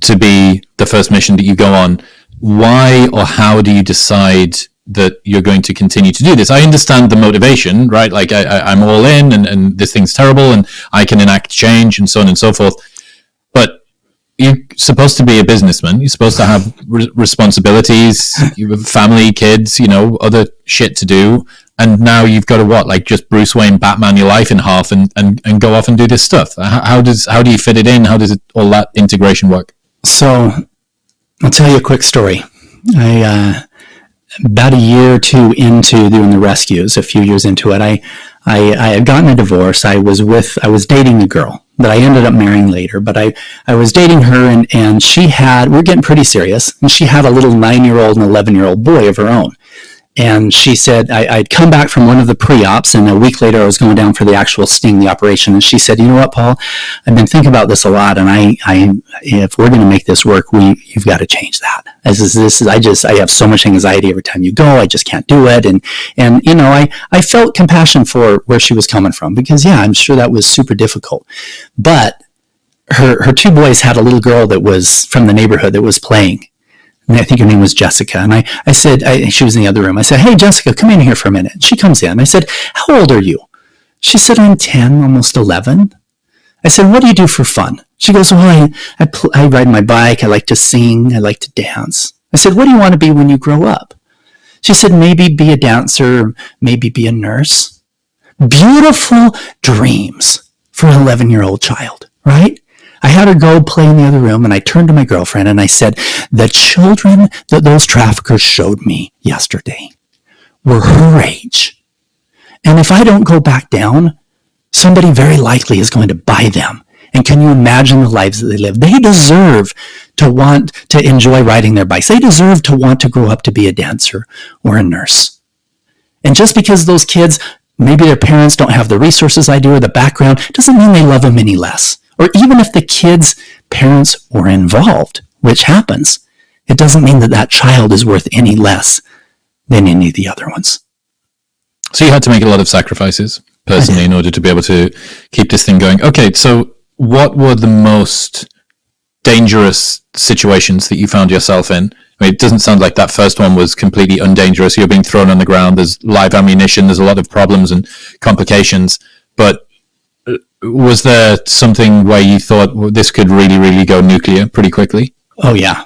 to be the first mission that you go on. Why or how do you decide that you're going to continue to do this? I understand the motivation, right? Like I'm all in and this thing's terrible and I can enact change and so on and so forth. But you're supposed to be a businessman. You're supposed to have responsibilities, you have family, kids, other shit to do. And now you've got to just Bruce Wayne, Batman your life in half and go off and do this stuff. How do you fit it in? How does all that integration work? So I'll tell you a quick story. About a year or two into doing the rescues, a few years into it, I had gotten a divorce. I was dating a girl that I ended up marrying later, but I was dating her and we're getting pretty serious, and she had a little 9-year-old and 11-year-old boy of her own. And she said, I'd come back from one of the pre-ops, and a week later I was going down for the actual sting, the operation. And she said, you know what, Paul, I've been thinking about this a lot, and if we're going to make this work, you've got to change that. I have so much anxiety every time you go. I just can't do it. And I felt compassion for where she was coming from, because I'm sure that was super difficult. But her 2 boys had a little girl that was from the neighborhood that was playing. And I think her name was Jessica. And I said, she was in the other room. I said, hey, Jessica, come in here for a minute. She comes in. I said, how old are you? She said, I'm 10, almost 11. I said, what do you do for fun? She goes, well, I ride my bike. I like to sing. I like to dance. I said, what do you want to be when you grow up? She said, maybe be a dancer, maybe be a nurse. Beautiful dreams for an 11-year-old child, right? I had her go play in the other room, and I turned to my girlfriend and I said, the children that those traffickers showed me yesterday were her age. And if I don't go back down, somebody very likely is going to buy them. And can you imagine the lives that they live? They deserve to want to enjoy riding their bikes. They deserve to want to grow up to be a dancer or a nurse. And just because those kids, maybe their parents don't have the resources I do or the background, doesn't mean they love them any less. Or even if the kids' parents were involved, which happens, it doesn't mean that child is worth any less than any of the other ones. So you had to make a lot of sacrifices personally in order to be able to keep this thing going. Okay, so what were the most dangerous situations that you found yourself in? I mean, it doesn't sound like that first one was completely undangerous. You're being thrown on the ground. There's live ammunition. There's a lot of problems and complications. But was there something where you thought, well, this could really, really go nuclear pretty quickly? Oh, yeah.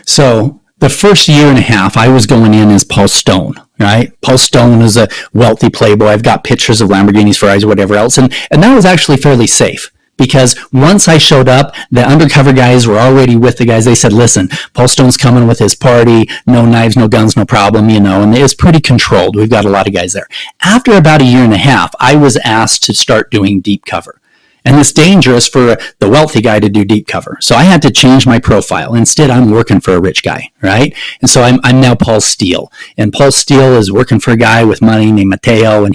So the first year and a half, I was going in as Paul Stone, right? Paul Stone is a wealthy playboy. I've got pictures of Lamborghinis, Ferraris, whatever else. And that was actually fairly safe, Because once I showed up, the undercover guys were already with the guys. They said, listen, Paul Stone's coming with his party, no knives, no guns, no problem, and it was pretty controlled. We've got a lot of guys there. After about a year and a half, I was asked to start doing deep cover. And it's dangerous for the wealthy guy to do deep cover. So I had to change my profile. Instead, I'm working for a rich guy, right? And so I'm now Paul Steele. And Paul Steele is working for a guy with money named Mateo. And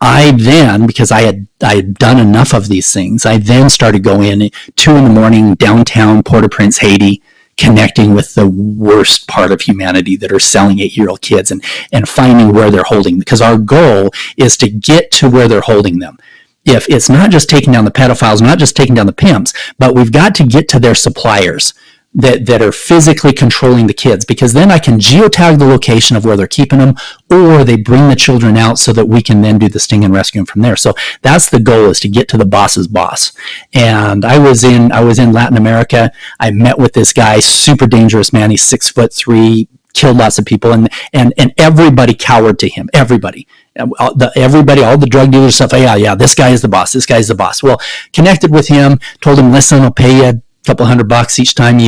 I then, because I had done enough of these things, I then started going in 2 a.m. downtown Port-au-Prince, Haiti, connecting with the worst part of humanity that are selling 8-year-old kids and finding where they're holding them. Because our goal is to get to where they're holding them. If it's not just taking down the pedophiles, not just taking down the pimps, but we've got to get to their suppliers that are physically controlling the kids, because then I can geotag the location of where they're keeping them, or they bring the children out so that we can then do the sting and rescue them from there. So that's the goal, is to get to the boss's boss. And I was in Latin America. I met with this guy, super dangerous man. He's 6'3", killed lots of people, and everybody cowered to him. Everybody, all the drug dealers, stuff. Yeah, this guy is the boss. This guy's the boss. Well, connected with him, told him, listen, I'll pay you couple $100 each time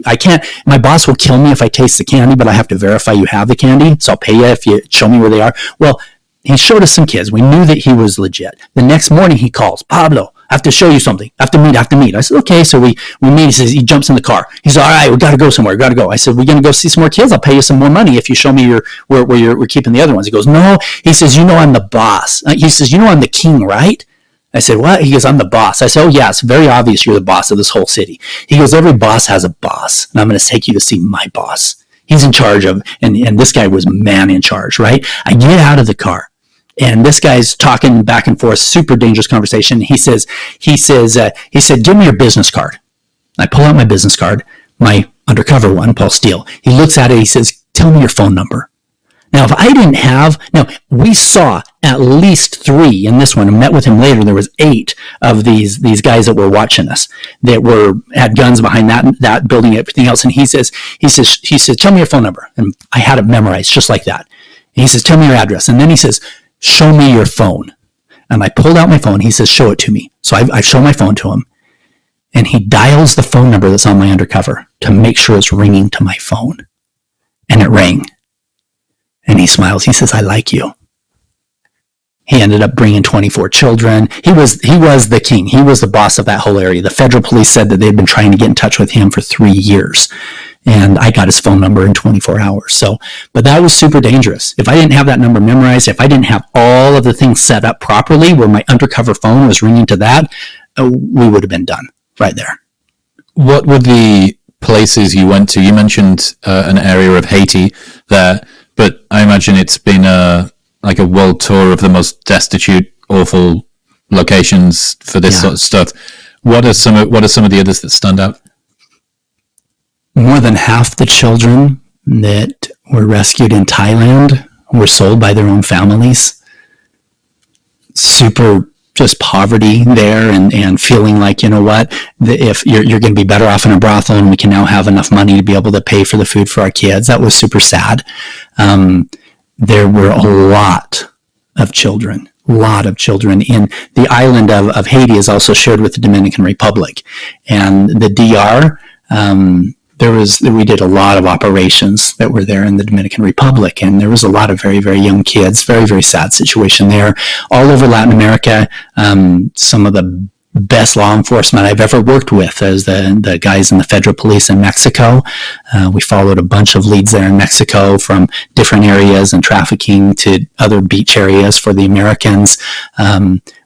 I can't, my boss will kill me if I taste the candy, but I have to verify you have the candy. So I'll pay you if you show me where they are. Well, he showed us some kids. We knew that he was legit. The next morning he calls, Pablo, I have to show you something. I have to meet. I said, okay. So we meet. He says, he jumps in the car. He says, all right, we got to go somewhere. We got to go. I said, we're going to go see some more kids. I'll pay you some more money if you show me where we're keeping the other ones. He goes, no. He says, I'm the boss. He says, I'm the king, right? I said, what? He goes, I'm the boss. I said, oh, yeah, it's very obvious you're the boss of this whole city. He goes, every boss has a boss, and I'm going to take you to see my boss. He's in charge of, and this guy was man in charge, right? I get out of the car, and this guy's talking back and forth, super dangerous conversation. He said, give me your business card. I pull out my business card, my undercover one, Paul Steele. He looks at it, he says, tell me your phone number. Now, we saw at least 3 in this one. I met with him later. There was 8 of these guys that were watching us that had guns behind that building, everything else. And he says, tell me your phone number. And I had it memorized just like that. And he says, tell me your address. And then he says, show me your phone. And I pulled out my phone. He says, show it to me. So I show my phone to him. And he dials the phone number that's on my undercover to make sure it's ringing to my phone. And it rang. And he smiles. He says, I like you. He ended up bringing 24 children. He was the king. He was the boss of that whole area. The federal police said that they'd been trying to get in touch with him for 3 years. And I got his phone number in 24 hours. But that was super dangerous. If I didn't have that number memorized, if I didn't have all of the things set up properly where my undercover phone was ringing to that, we would have been done right there. What were the places you went to? You mentioned an area of Haiti there. But I imagine it's been a world tour of the most destitute, awful locations for this sort of stuff. What are some of the others that stand out? More than half the children that were rescued in Thailand were sold by their own families. Super just poverty there, and feeling like, if you're going to be better off in a brothel, and we can now have enough money to be able to pay for the food for our kids. That was super sad. There were a lot of children in the island of Haiti is also shared with the Dominican Republic, and the DR. We did a lot of operations that were there in the Dominican Republic, and there was a lot of very, very young kids. Very, very sad situation there. All over Latin America, some of the best law enforcement I've ever worked with is the guys in the federal police in Mexico. We followed a bunch of leads there in Mexico from different areas and trafficking to other beach areas for the Americans.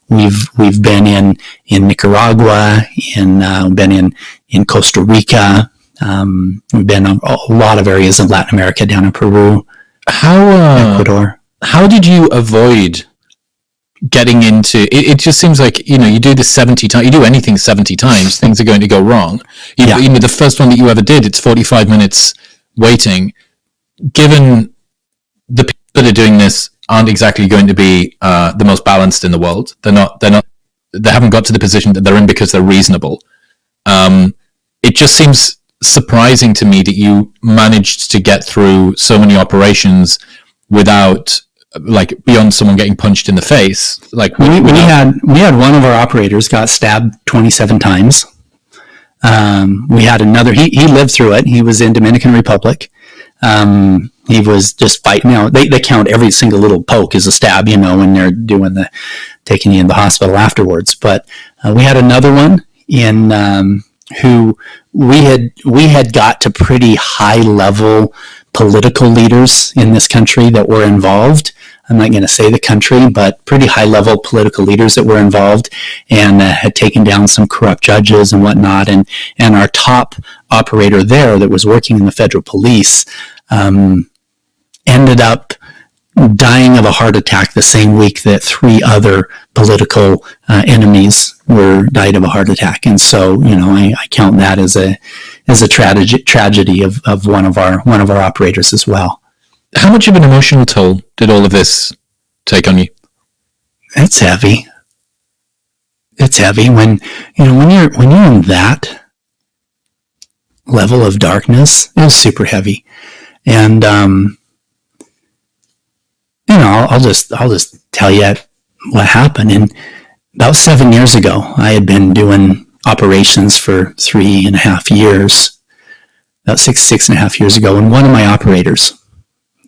We've been in Nicaragua, been in Costa Rica. We've been in a lot of areas of Latin America, down in Peru, Ecuador. How did you avoid getting into it? It just seems like, you do this 70 times, you do anything 70 times, things are going to go wrong. The first one that you ever did, it's 45 minutes waiting. Given the people that are doing this aren't exactly going to be the most balanced in the world. They haven't got to the position that they're in because they're reasonable. It just seems surprising to me that you managed to get through so many operations without like beyond someone getting punched in the face? Like we had one of our operators got stabbed 27 times. We had another, he lived through it. He was in Dominican Republic. He was just fighting. They count every single little poke as a stab, when they're doing taking you in the hospital afterwards. But we had another one who we had got to pretty high level political leaders in this country that were involved. I'm not going to say the country, but pretty high level political leaders that were involved and had taken down some corrupt judges and whatnot. And our top operator there that was working in the federal police ended up dying of a heart attack the same week that 3 other political enemies died of a heart attack. And so, I count that as a tragedy of one of our operators as well. How much of an emotional toll did all of this take on you? It's heavy. It's heavy when you're in that level of darkness. It was super heavy, and I'll just tell you what happened. And about 7 years ago, I had been doing operations for 3.5 years. About 6.5 years ago, and one of my operators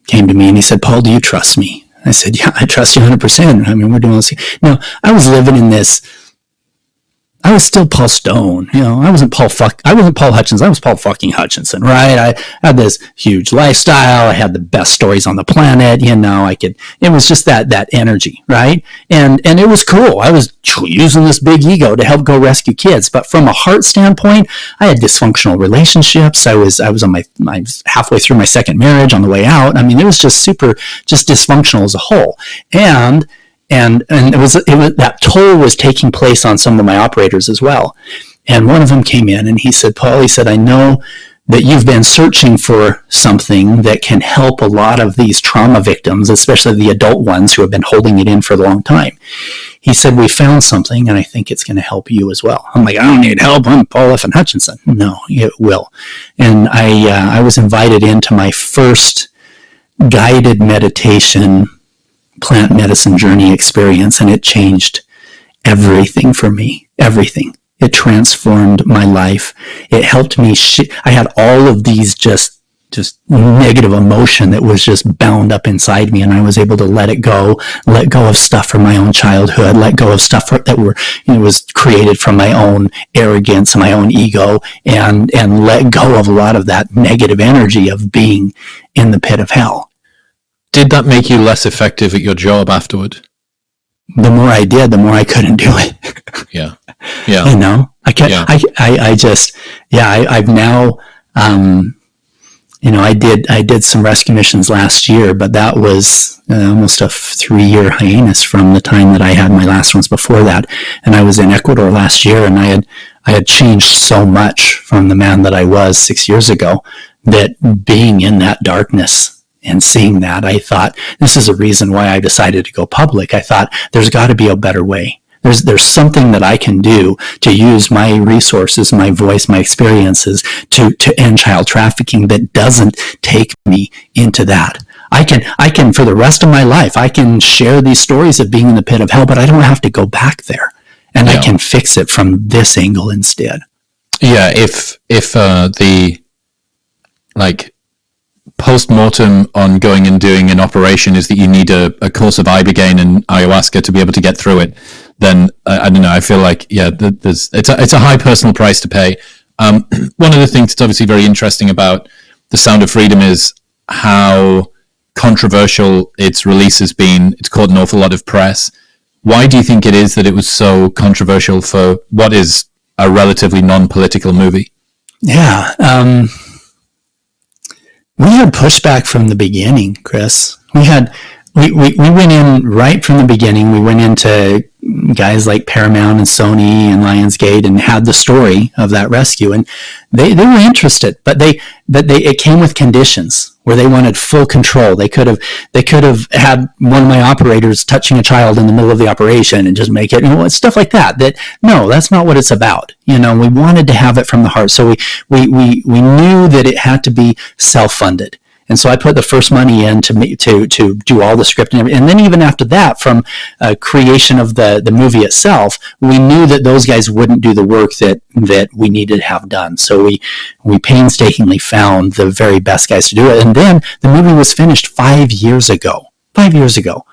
came to me and he said, "Paul, do you trust me?" I said, "Yeah, I trust you 100%. I mean, we're doing this." Now, I was living in this. I was still Paul Stone. I wasn't Paul Hutchinson. I was Paul fucking Hutchinson, right? I had this huge lifestyle. I had the best stories on the planet. It was just that energy, right? And it was cool. I was using this big ego to help go rescue kids. But from a heart standpoint, I had dysfunctional relationships. I was on my halfway through my second marriage on the way out. I mean, it was just dysfunctional as a whole. And it was that toll was taking place on some of my operators as well. And one of them came in and he said, "Paul," he said, "I know that you've been searching for something that can help a lot of these trauma victims, especially the adult ones who have been holding it in for a long time." He said, "We found something and I think it's going to help you as well." I'm like, "I don't need help. I'm Paul F. and Hutchinson." No, it will. And I was invited into my first guided meditation plant medicine journey experience, and it changed everything for me. Everything. It transformed my life. It helped me. I had all of these just negative emotion that was just bound up inside me, and I was able to let go of stuff from my own childhood, let go of stuff that was created from my own arrogance, my own ego, and let go of a lot of that negative energy of being in the pit of hell. Did that make you less effective at your job afterward? The more I did, the more I couldn't do it. Yeah. I've now, I did some rescue missions last year, but that was almost a 3-year hiatus from the time that I had my last ones before that. And I was in Ecuador last year, and I had changed so much from the man that I was 6 years ago that being in that darkness and seeing that, I thought, this is a reason why I decided to go public. I thought, there's got to be a better way. There's something that I can do to use my resources, my voice, my experiences to end child trafficking that doesn't take me into that. I can, for the rest of my life, I can share these stories of being in the pit of hell, but I don't have to go back there. And I can fix it from this angle instead. Yeah, if the, post-mortem on going and doing an operation is that you need a course of ibogaine and ayahuasca to be able to get through it, then I don't know. I feel like it's a high personal price to pay. One of the things that's obviously very interesting about The Sound of Freedom is how controversial its release has been. It's caught an awful lot of press. Why do you think it is that it was so controversial for what is a relatively non-political movie? Yeah. We had pushback from the beginning, Chris. We went in right from the beginning. We went into guys like Paramount and Sony and Lionsgate and had the story of that rescue, and they were interested, but it came with conditions where they wanted full control. They could have had one of my operators touching a child in the middle of the operation and just make it, stuff like that. No, that's not what it's about. We wanted to have it from the heart. So we knew that it had to be self-funded. And so I put the first money in to do all the script and everything. And then even after that, from creation of the movie itself, we knew that those guys wouldn't do the work that we needed to have done. So we painstakingly found the very best guys to do it. And then the movie was finished 5 years ago. 5 years ago.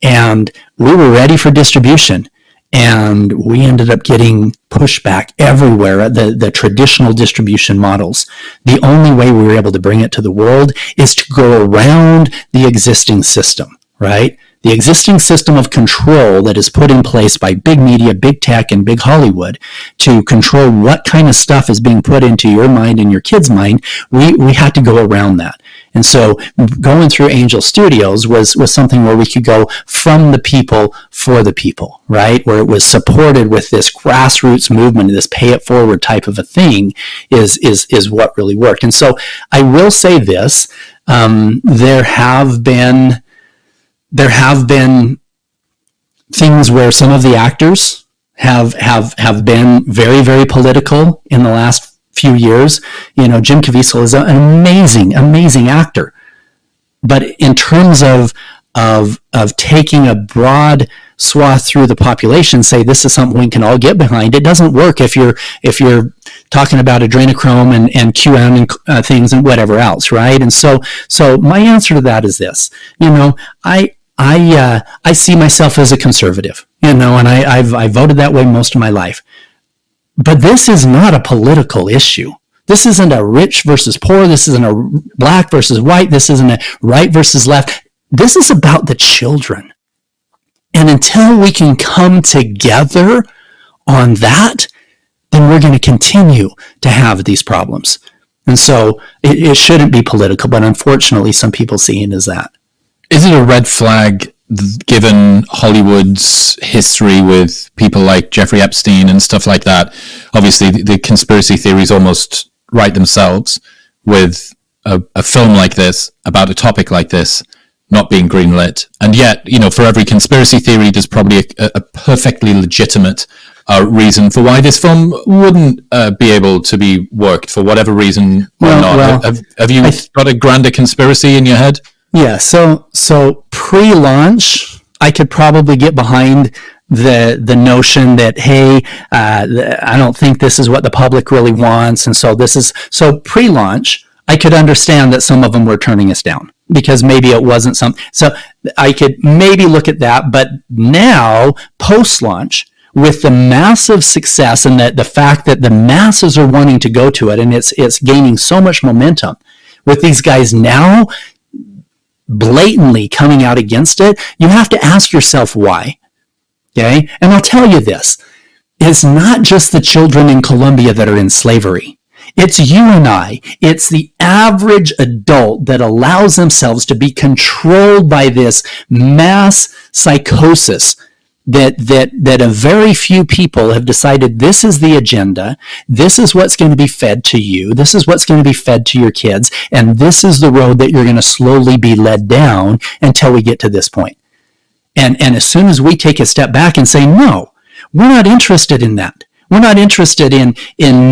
And we were ready for distribution. And we ended up getting pushback everywhere at the traditional distribution models. The only way we were able to bring it to the world is to go around the existing system, right? The existing system of control that is put in place by big media, big tech, and big Hollywood to control what kind of stuff is being put into your mind and your kid's mind, we had to go around that. And so going through Angel Studios was something where we could go from the people for the people, right? Where it was supported with this grassroots movement, this pay it forward type of a thing is what really worked. And so I will say this, there have been things where some of the actors have been very, very political in the last few years. You know, Jim Caviezel is an amazing actor. But in terms of taking a broad swath through the population, say this is something we can all get behind, it doesn't work if you're talking about adrenochrome and QM and things and whatever else, right? And so my answer to that is this. You know, I see myself as a conservative, you know, and I voted that way most of my life. But this is not a political issue. This isn't a rich versus poor. This isn't a black versus white. This isn't a right versus left. This is about the children. And until we can come together on that, then we're going to continue to have these problems. And so it shouldn't be political, but unfortunately some people see it as that. Is it a red flag given Hollywood's history with people like Jeffrey Epstein and stuff like that? Obviously, the conspiracy theories almost write themselves with a film like this, about a topic like this, not being greenlit. And yet, you know, for every conspiracy theory, there's probably a perfectly legitimate reason for why this film wouldn't be able to be worked for whatever reason or not. Well, have you got a grander conspiracy in your head? Yeah, so pre-launch, I could probably get behind the notion that, hey, I don't think this is what the public really wants, and so pre-launch, I could understand that some of them were turning us down because maybe it wasn't so I could maybe look at that. But now, post-launch, with the massive success and the fact that the masses are wanting to go to it, and it's gaining so much momentum, with these guys now blatantly coming out against it, you have to ask yourself why. Okay? And I'll tell you this, it's not just the children in Colombia that are in slavery. It's you and I. It's the average adult that allows themselves to be controlled by this mass psychosis that a very few people have decided this is the agenda, this is what's going to be fed to you, this is what's going to be fed to your kids, and this is the road that you're going to slowly be led down until we get to this point. And as soon as we take a step back and say, no, we're not interested in that. We're not interested in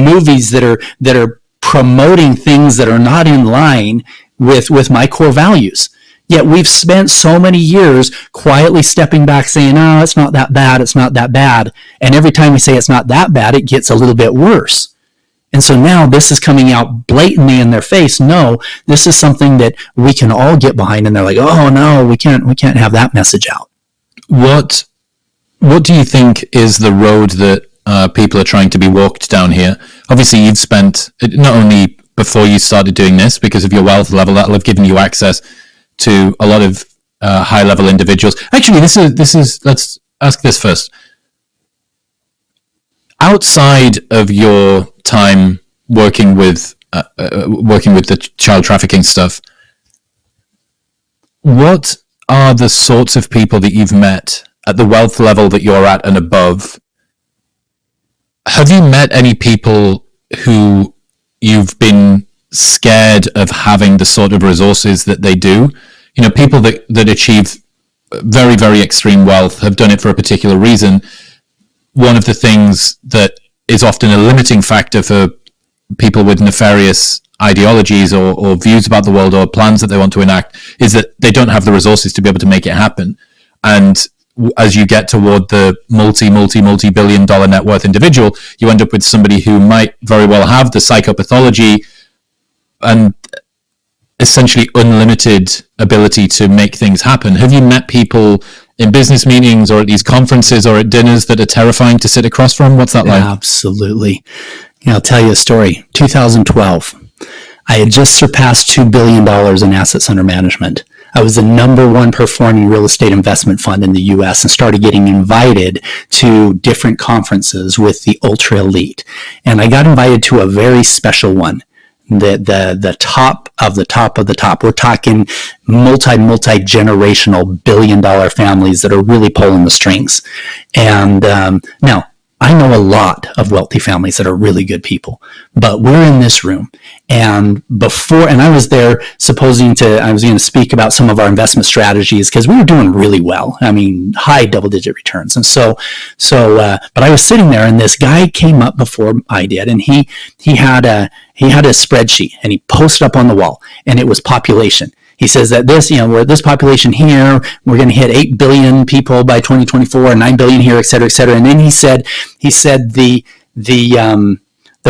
movies that are promoting things that are not in line with my core values. Yet we've spent so many years quietly stepping back saying, oh, it's not that bad, it's not that bad. And every time we say it's not that bad, it gets a little bit worse. And so now this is coming out blatantly in their face. No, this is something that we can all get behind. And they're like, oh no, we can't have that message out. What do you think is the road that people are trying to be walked down here? Obviously, you've spent, not only before you started doing this, because of your wealth level, that'll have given you access to a lot of high-level individuals. Actually, this is. Let's ask this first. Outside of your time working with the child trafficking stuff, what are the sorts of people that you've met at the wealth level that you're at and above? Have you met any people who you've been scared of having the sort of resources that they do? You know, people that achieve very, very extreme wealth have done it for a particular reason. One of the things that is often a limiting factor for people with nefarious ideologies or views about the world or plans that they want to enact is that they don't have the resources to be able to make it happen. And as you get toward the multi-billion dollar net worth individual, you end up with somebody who might very well have the psychopathology and essentially unlimited ability to make things happen. Have you met people in business meetings or at these conferences or at dinners that are terrifying to sit across from? What's that like? Absolutely. I'll tell you a story. 2012, I had just surpassed $2 billion in assets under management. I was the number one performing real estate investment fund in the U.S. and started getting invited to different conferences with the ultra elite. And I got invited to a very special one. The top of the top of the top. We're talking multi-generational billion-dollar families that are really pulling the strings. And now, I know a lot of wealthy families that are really good people, but we're in this room. And I was there I was going to speak about some of our investment strategies because we were doing really well. I mean, high double-digit returns. And but I was sitting there and this guy came up before I did, and he had a spreadsheet and he posted up on the wall, and it was population. He says that we're this population here, we're going to hit 8 billion people by 2024, 9 billion here, et cetera, et cetera. And then he said the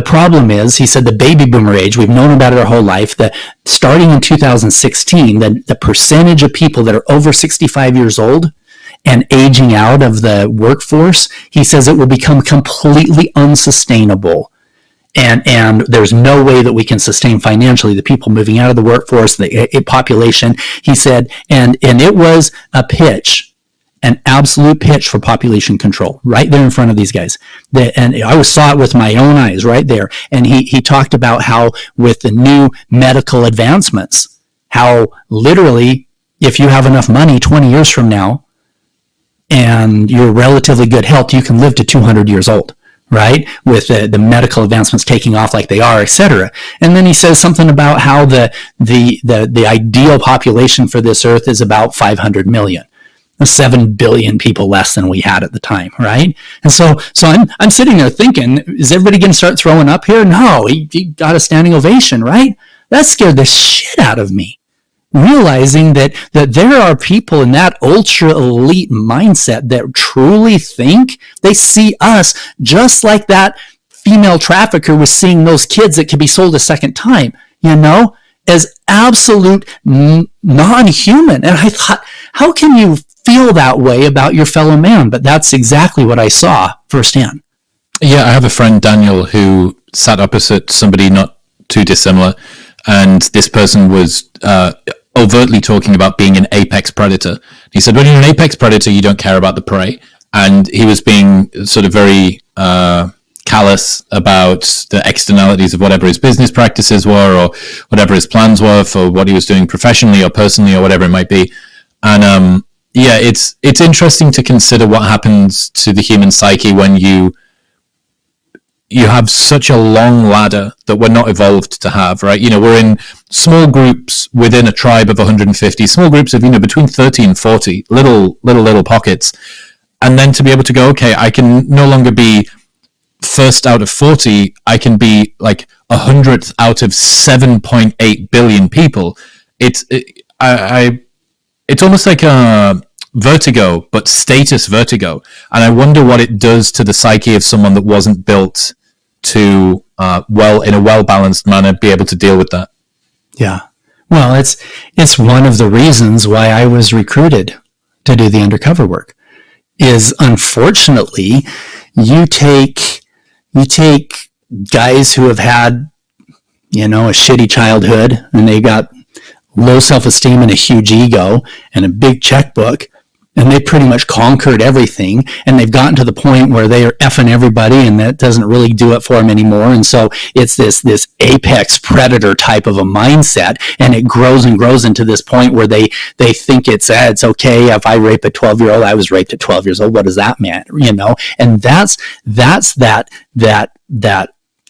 problem is, he said the baby boomer age, we've known about it our whole life, that starting in 2016, the percentage of people that are over 65 years old and aging out of the workforce, he says it will become completely unsustainable. And there's no way that we can sustain financially the people moving out of the workforce, the population. He said, and it was a pitch, an absolute pitch for population control right there in front of these guys. And I saw it with my own eyes right there. And he talked about how with the new medical advancements, how literally if you have enough money 20 years from now and you're relatively good health, you can live to 200 years old. Right? With the medical advancements taking off like they are, et cetera. And then he says something about how the ideal population for this earth is about 500 million. 7 billion people less than we had at the time, right? And so I'm sitting there thinking, is everybody going to start throwing up here? No, he got a standing ovation, right? That scared the shit out of me. Realizing that there are people in that ultra elite mindset that truly think they see us just like that female trafficker was seeing those kids that could be sold a second time, as absolute non-human. And I thought, how can you feel that way about your fellow man? But that's exactly what I saw firsthand. Yeah, I have a friend, Daniel, who sat opposite somebody not too dissimilar, and this person was overtly talking about being an apex predator. He said, when you're an apex predator, you don't care about the prey. And he was being sort of very callous about the externalities of whatever his business practices were or whatever his plans were for what he was doing professionally or personally or whatever it might be. And it's interesting to consider what happens to the human psyche when you have such a long ladder that we're not evolved to have, right? We're in small groups within a tribe of 150, small groups of, between 30 and 40, little pockets. And then to be able to go, okay, I can no longer be first out of 40, I can be like 100th out of 7.8 billion people. It's almost like a vertigo, but status vertigo. And I wonder what it does to the psyche of someone that wasn't built to, in a well-balanced manner, be able to deal with that. Yeah. Well, it's one of the reasons why I was recruited to do the undercover work. Is unfortunately, you take guys who have had, a shitty childhood, and they got low self-esteem and a huge ego and a big checkbook, and they pretty much conquered everything, and they've gotten to the point where they are effing everybody, and that doesn't really do it for them anymore. And so it's this apex predator type of a mindset, and it grows and grows into this point where they think it's okay if I rape a 12-year-old. I was raped at 12 years old. What does that matter? And that's that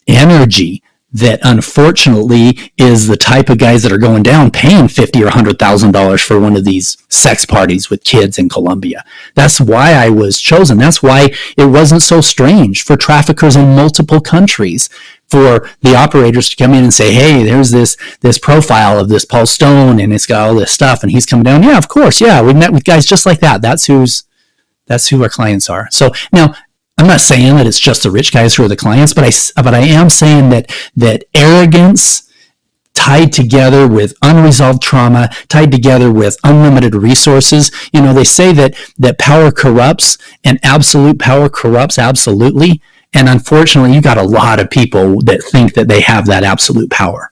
energy that unfortunately is the type of guys that are going down paying $50,000 or $100,000 for one of these sex parties with kids in Colombia. That's why I was chosen. That's why it wasn't so strange for traffickers in multiple countries for the operators to come in and say, hey, there's this profile of this Paul Stone, and it's got all this stuff, and he's coming down. Yeah, of course. Yeah, we met with guys just like that. That's who our clients are. So now, I'm not saying that it's just the rich guys who are the clients, but I am saying that arrogance tied together with unresolved trauma, tied together with unlimited resources. They say that power corrupts, and absolute power corrupts absolutely. And unfortunately, you got a lot of people that think that they have that absolute power.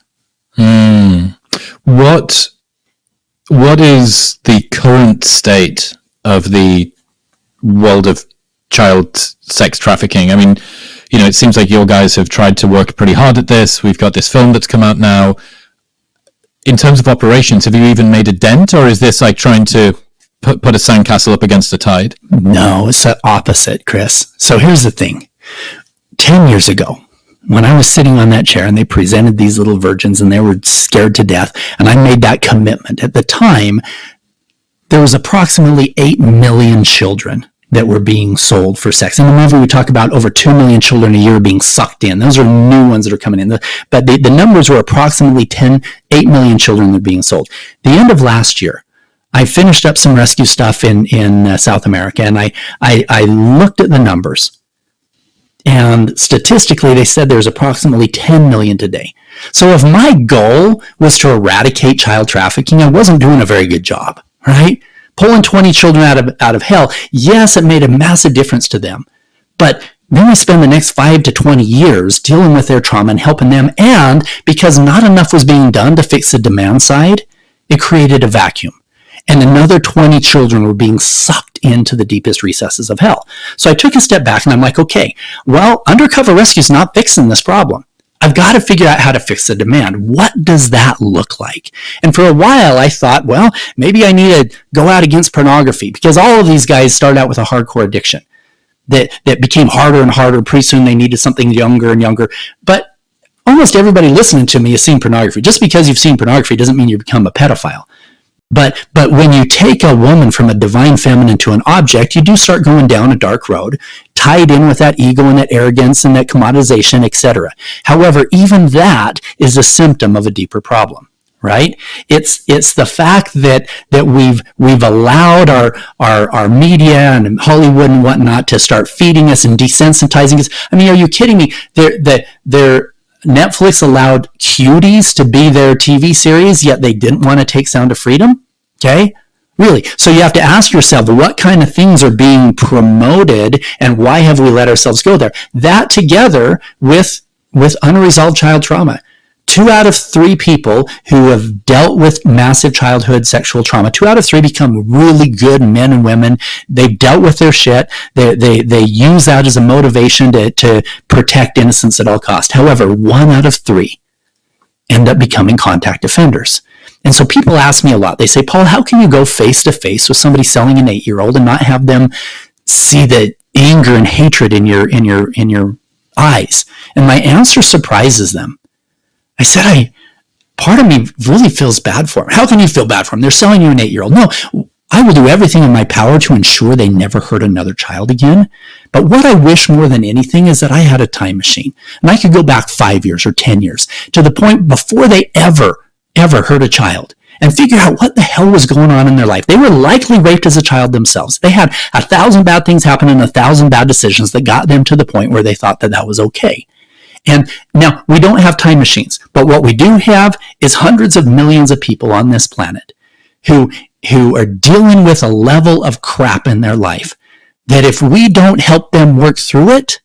What is the current state of the world of child sex trafficking? I mean, it seems like your guys have tried to work pretty hard at this. We've got this film that's come out now. In terms of operations, have you even made a dent, or is this like trying to put a sandcastle up against the tide? No, it's the opposite, Chris. So here's the thing. 10 years ago, when I was sitting on that chair and they presented these little virgins and they were scared to death, and I made that commitment. At the time, there was approximately 8 million children that were being sold for sex. In the movie, we talk about over 2 million children a year being sucked in. Those are new ones that are coming in. But the numbers were approximately 8 million children that are being sold. The end of last year, I finished up some rescue stuff in South America, and I looked at the numbers. And statistically, they said there's approximately 10 million today. So if my goal was to eradicate child trafficking, I wasn't doing a very good job, right? Pulling 20 children out of hell, yes, it made a massive difference to them. But then I spend the next 5 to 20 years dealing with their trauma and helping them. And because not enough was being done to fix the demand side, it created a vacuum. And another 20 children were being sucked into the deepest recesses of hell. So I took a step back and I'm like, okay, well, undercover rescue is not fixing this problem. I've got to figure out how to fix the demand. What does that look like? And for a while, I thought, well, maybe I need to go out against pornography, because all of these guys started out with a hardcore addiction that became harder and harder. Pretty soon they needed something younger and younger. But almost everybody listening to me has seen pornography. Just because you've seen pornography doesn't mean you become a pedophile. But when you take a woman from a divine feminine to an object, you do start going down a dark road, tied in with that ego and that arrogance and that commoditization, etc. However, even that is a symptom of a deeper problem, right? It's the fact that we've allowed our media and Hollywood and whatnot to start feeding us and desensitizing us. I mean, are you kidding me? Netflix allowed Cuties to be their TV series, yet they didn't want to take Sound of Freedom. Okay? Really? So you have to ask yourself, what kind of things are being promoted and why have we let ourselves go there? That together with unresolved child trauma. 2 out of 3 people who have dealt with massive childhood sexual trauma, 2 out of 3 become really good men and women. They've dealt with their shit. They use that as a motivation to protect innocence at all costs. However, 1 out of 3 end up becoming contact offenders. And so people ask me a lot. They say, Paul, how can you go face to face with somebody selling an 8-year-old and not have them see the anger and hatred in your eyes? And my answer surprises them. I said, part of me really feels bad for them. How can you feel bad for them? They're selling you an 8-year-old. No, I will do everything in my power to ensure they never hurt another child again. But what I wish more than anything is that I had a time machine and I could go back 5 years or 10 years to the point before they ever hurt a child and figure out what the hell was going on in their life. They were likely raped as a child themselves. They had 1,000 bad things happen and 1,000 bad decisions that got them to the point where they thought that was okay. And now, we don't have time machines, but what we do have is hundreds of millions of people on this planet who are dealing with a level of crap in their life that if we don't help them work through it,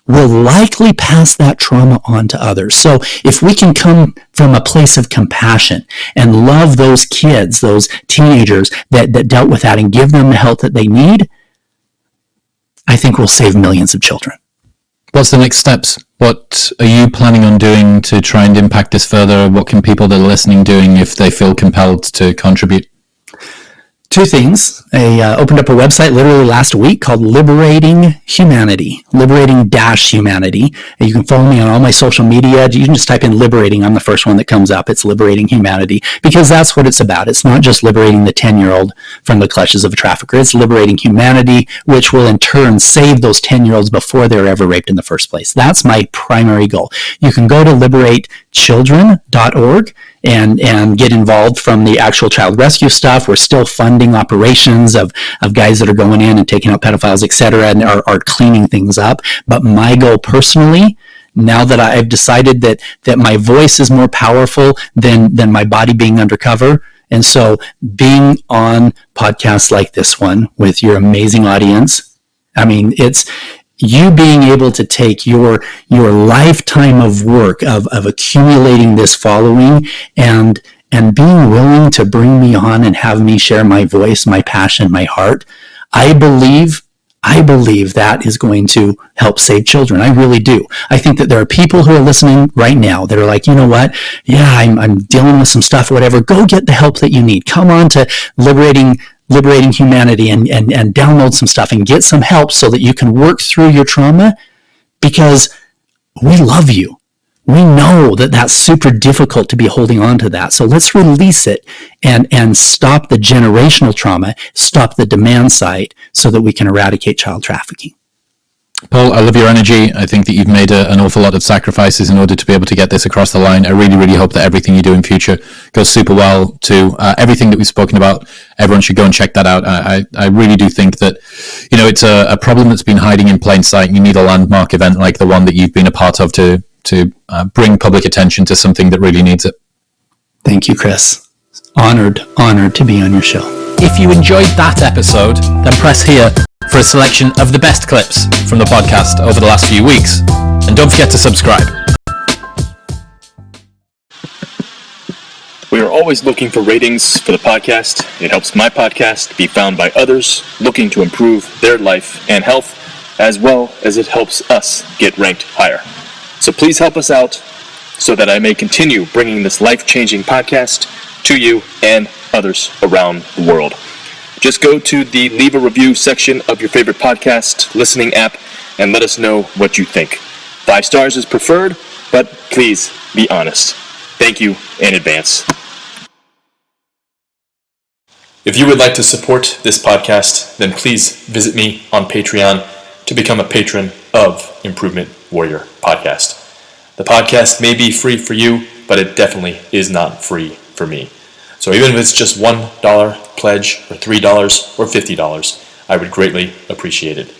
will likely pass that trauma on to others. So if we can come from a place of compassion and love those kids, those teenagers that dealt with that and give them the help that they need, I think we'll save millions of children. What's the next steps? What are you planning on doing to try and impact this further? What can people that are listening doing if they feel compelled to contribute? Two things. I opened up a website literally last week called Liberating Humanity, Liberating-Humanity. And you can follow me on all my social media. You can just type in Liberating. I'm the first one that comes up. It's Liberating Humanity, because that's what it's about. It's not just liberating the 10-year-old from the clutches of a trafficker. It's liberating humanity, which will in turn save those 10-year-olds before they're ever raped in the first place. That's my primary goal. You can go to liberatechildren.org and get involved from the actual child rescue stuff. We're still funding operations of guys that are going in and taking out pedophiles, etc., and are cleaning things up. But my goal personally, now that I've decided that my voice is more powerful than my body being undercover, and so being on podcasts like this one with your amazing audience, I mean, it's you being able to take your lifetime of work of accumulating this following and being willing to bring me on and have me share my voice, my passion, my heart. I believe that is going to help save children. I really do. I think that there are people who are listening right now that are like, you know what? Yeah, I'm dealing with some stuff, whatever. Go get the help that you need. Come on to Liberating Humanity and download some stuff and get some help so that you can work through your trauma, because we love you. We know that that's super difficult to be holding on to that. So let's release it and stop the generational trauma, stop the demand side so that we can eradicate child trafficking. Paul, I love your energy. I think that you've made an awful lot of sacrifices in order to be able to get this across the line. I really, really hope that everything you do in future goes super well to everything that we've spoken about. Everyone should go and check that out. I really do think that, you know, it's a problem that's been hiding in plain sight. You need a landmark event like the one that you've been a part of to bring public attention to something that really needs it. Thank you, Chris. Honored to be on your show. If you enjoyed that episode, then press here for a selection of the best clips from the podcast over the last few weeks. And don't forget to subscribe. We are always looking for ratings for the podcast. It helps my podcast be found by others looking to improve their life and health, as well as it helps us get ranked higher. So please help us out so that I may continue bringing this life-changing podcast to you and others around the world. Just go to the leave a review section of your favorite podcast listening app and let us know what you think. 5 stars is preferred, but please be honest. Thank you in advance. If you would like to support this podcast, then please visit me on Patreon to become a patron of Improvement Warrior Podcast. The podcast may be free for you, but it definitely is not free for me. So even if it's just $1 pledge or $3 or $50, I would greatly appreciate it.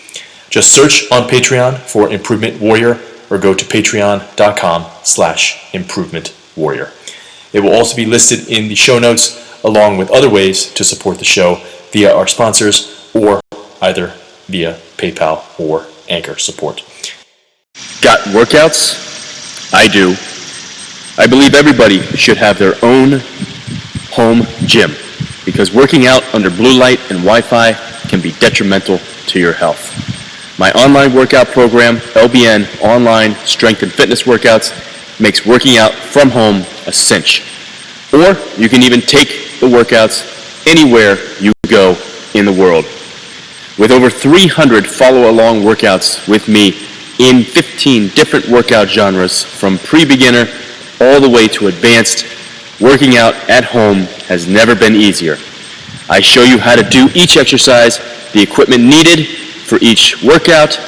Just search on Patreon for Improvement Warrior or go to patreon.com/Improvement Warrior. It will also be listed in the show notes along with other ways to support the show via our sponsors or either via PayPal or Anchor support. Got workouts? I do. I believe everybody should have their own home gym because working out under blue light and Wi-Fi can be detrimental to your health. My online workout program, LBN Online Strength and Fitness Workouts, makes working out from home a cinch. Or you can even take the workouts anywhere you go in the world. With over 300 follow-along workouts with me in 15 different workout genres from pre-beginner all the way to advanced, working out at home has never been easier. I show you how to do each exercise, the equipment needed for each workout,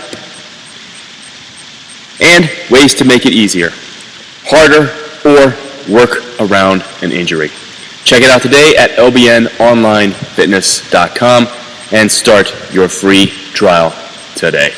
and ways to make it easier, harder, or work around an injury. Check it out today at lbnonlinefitness.com and start your free trial today.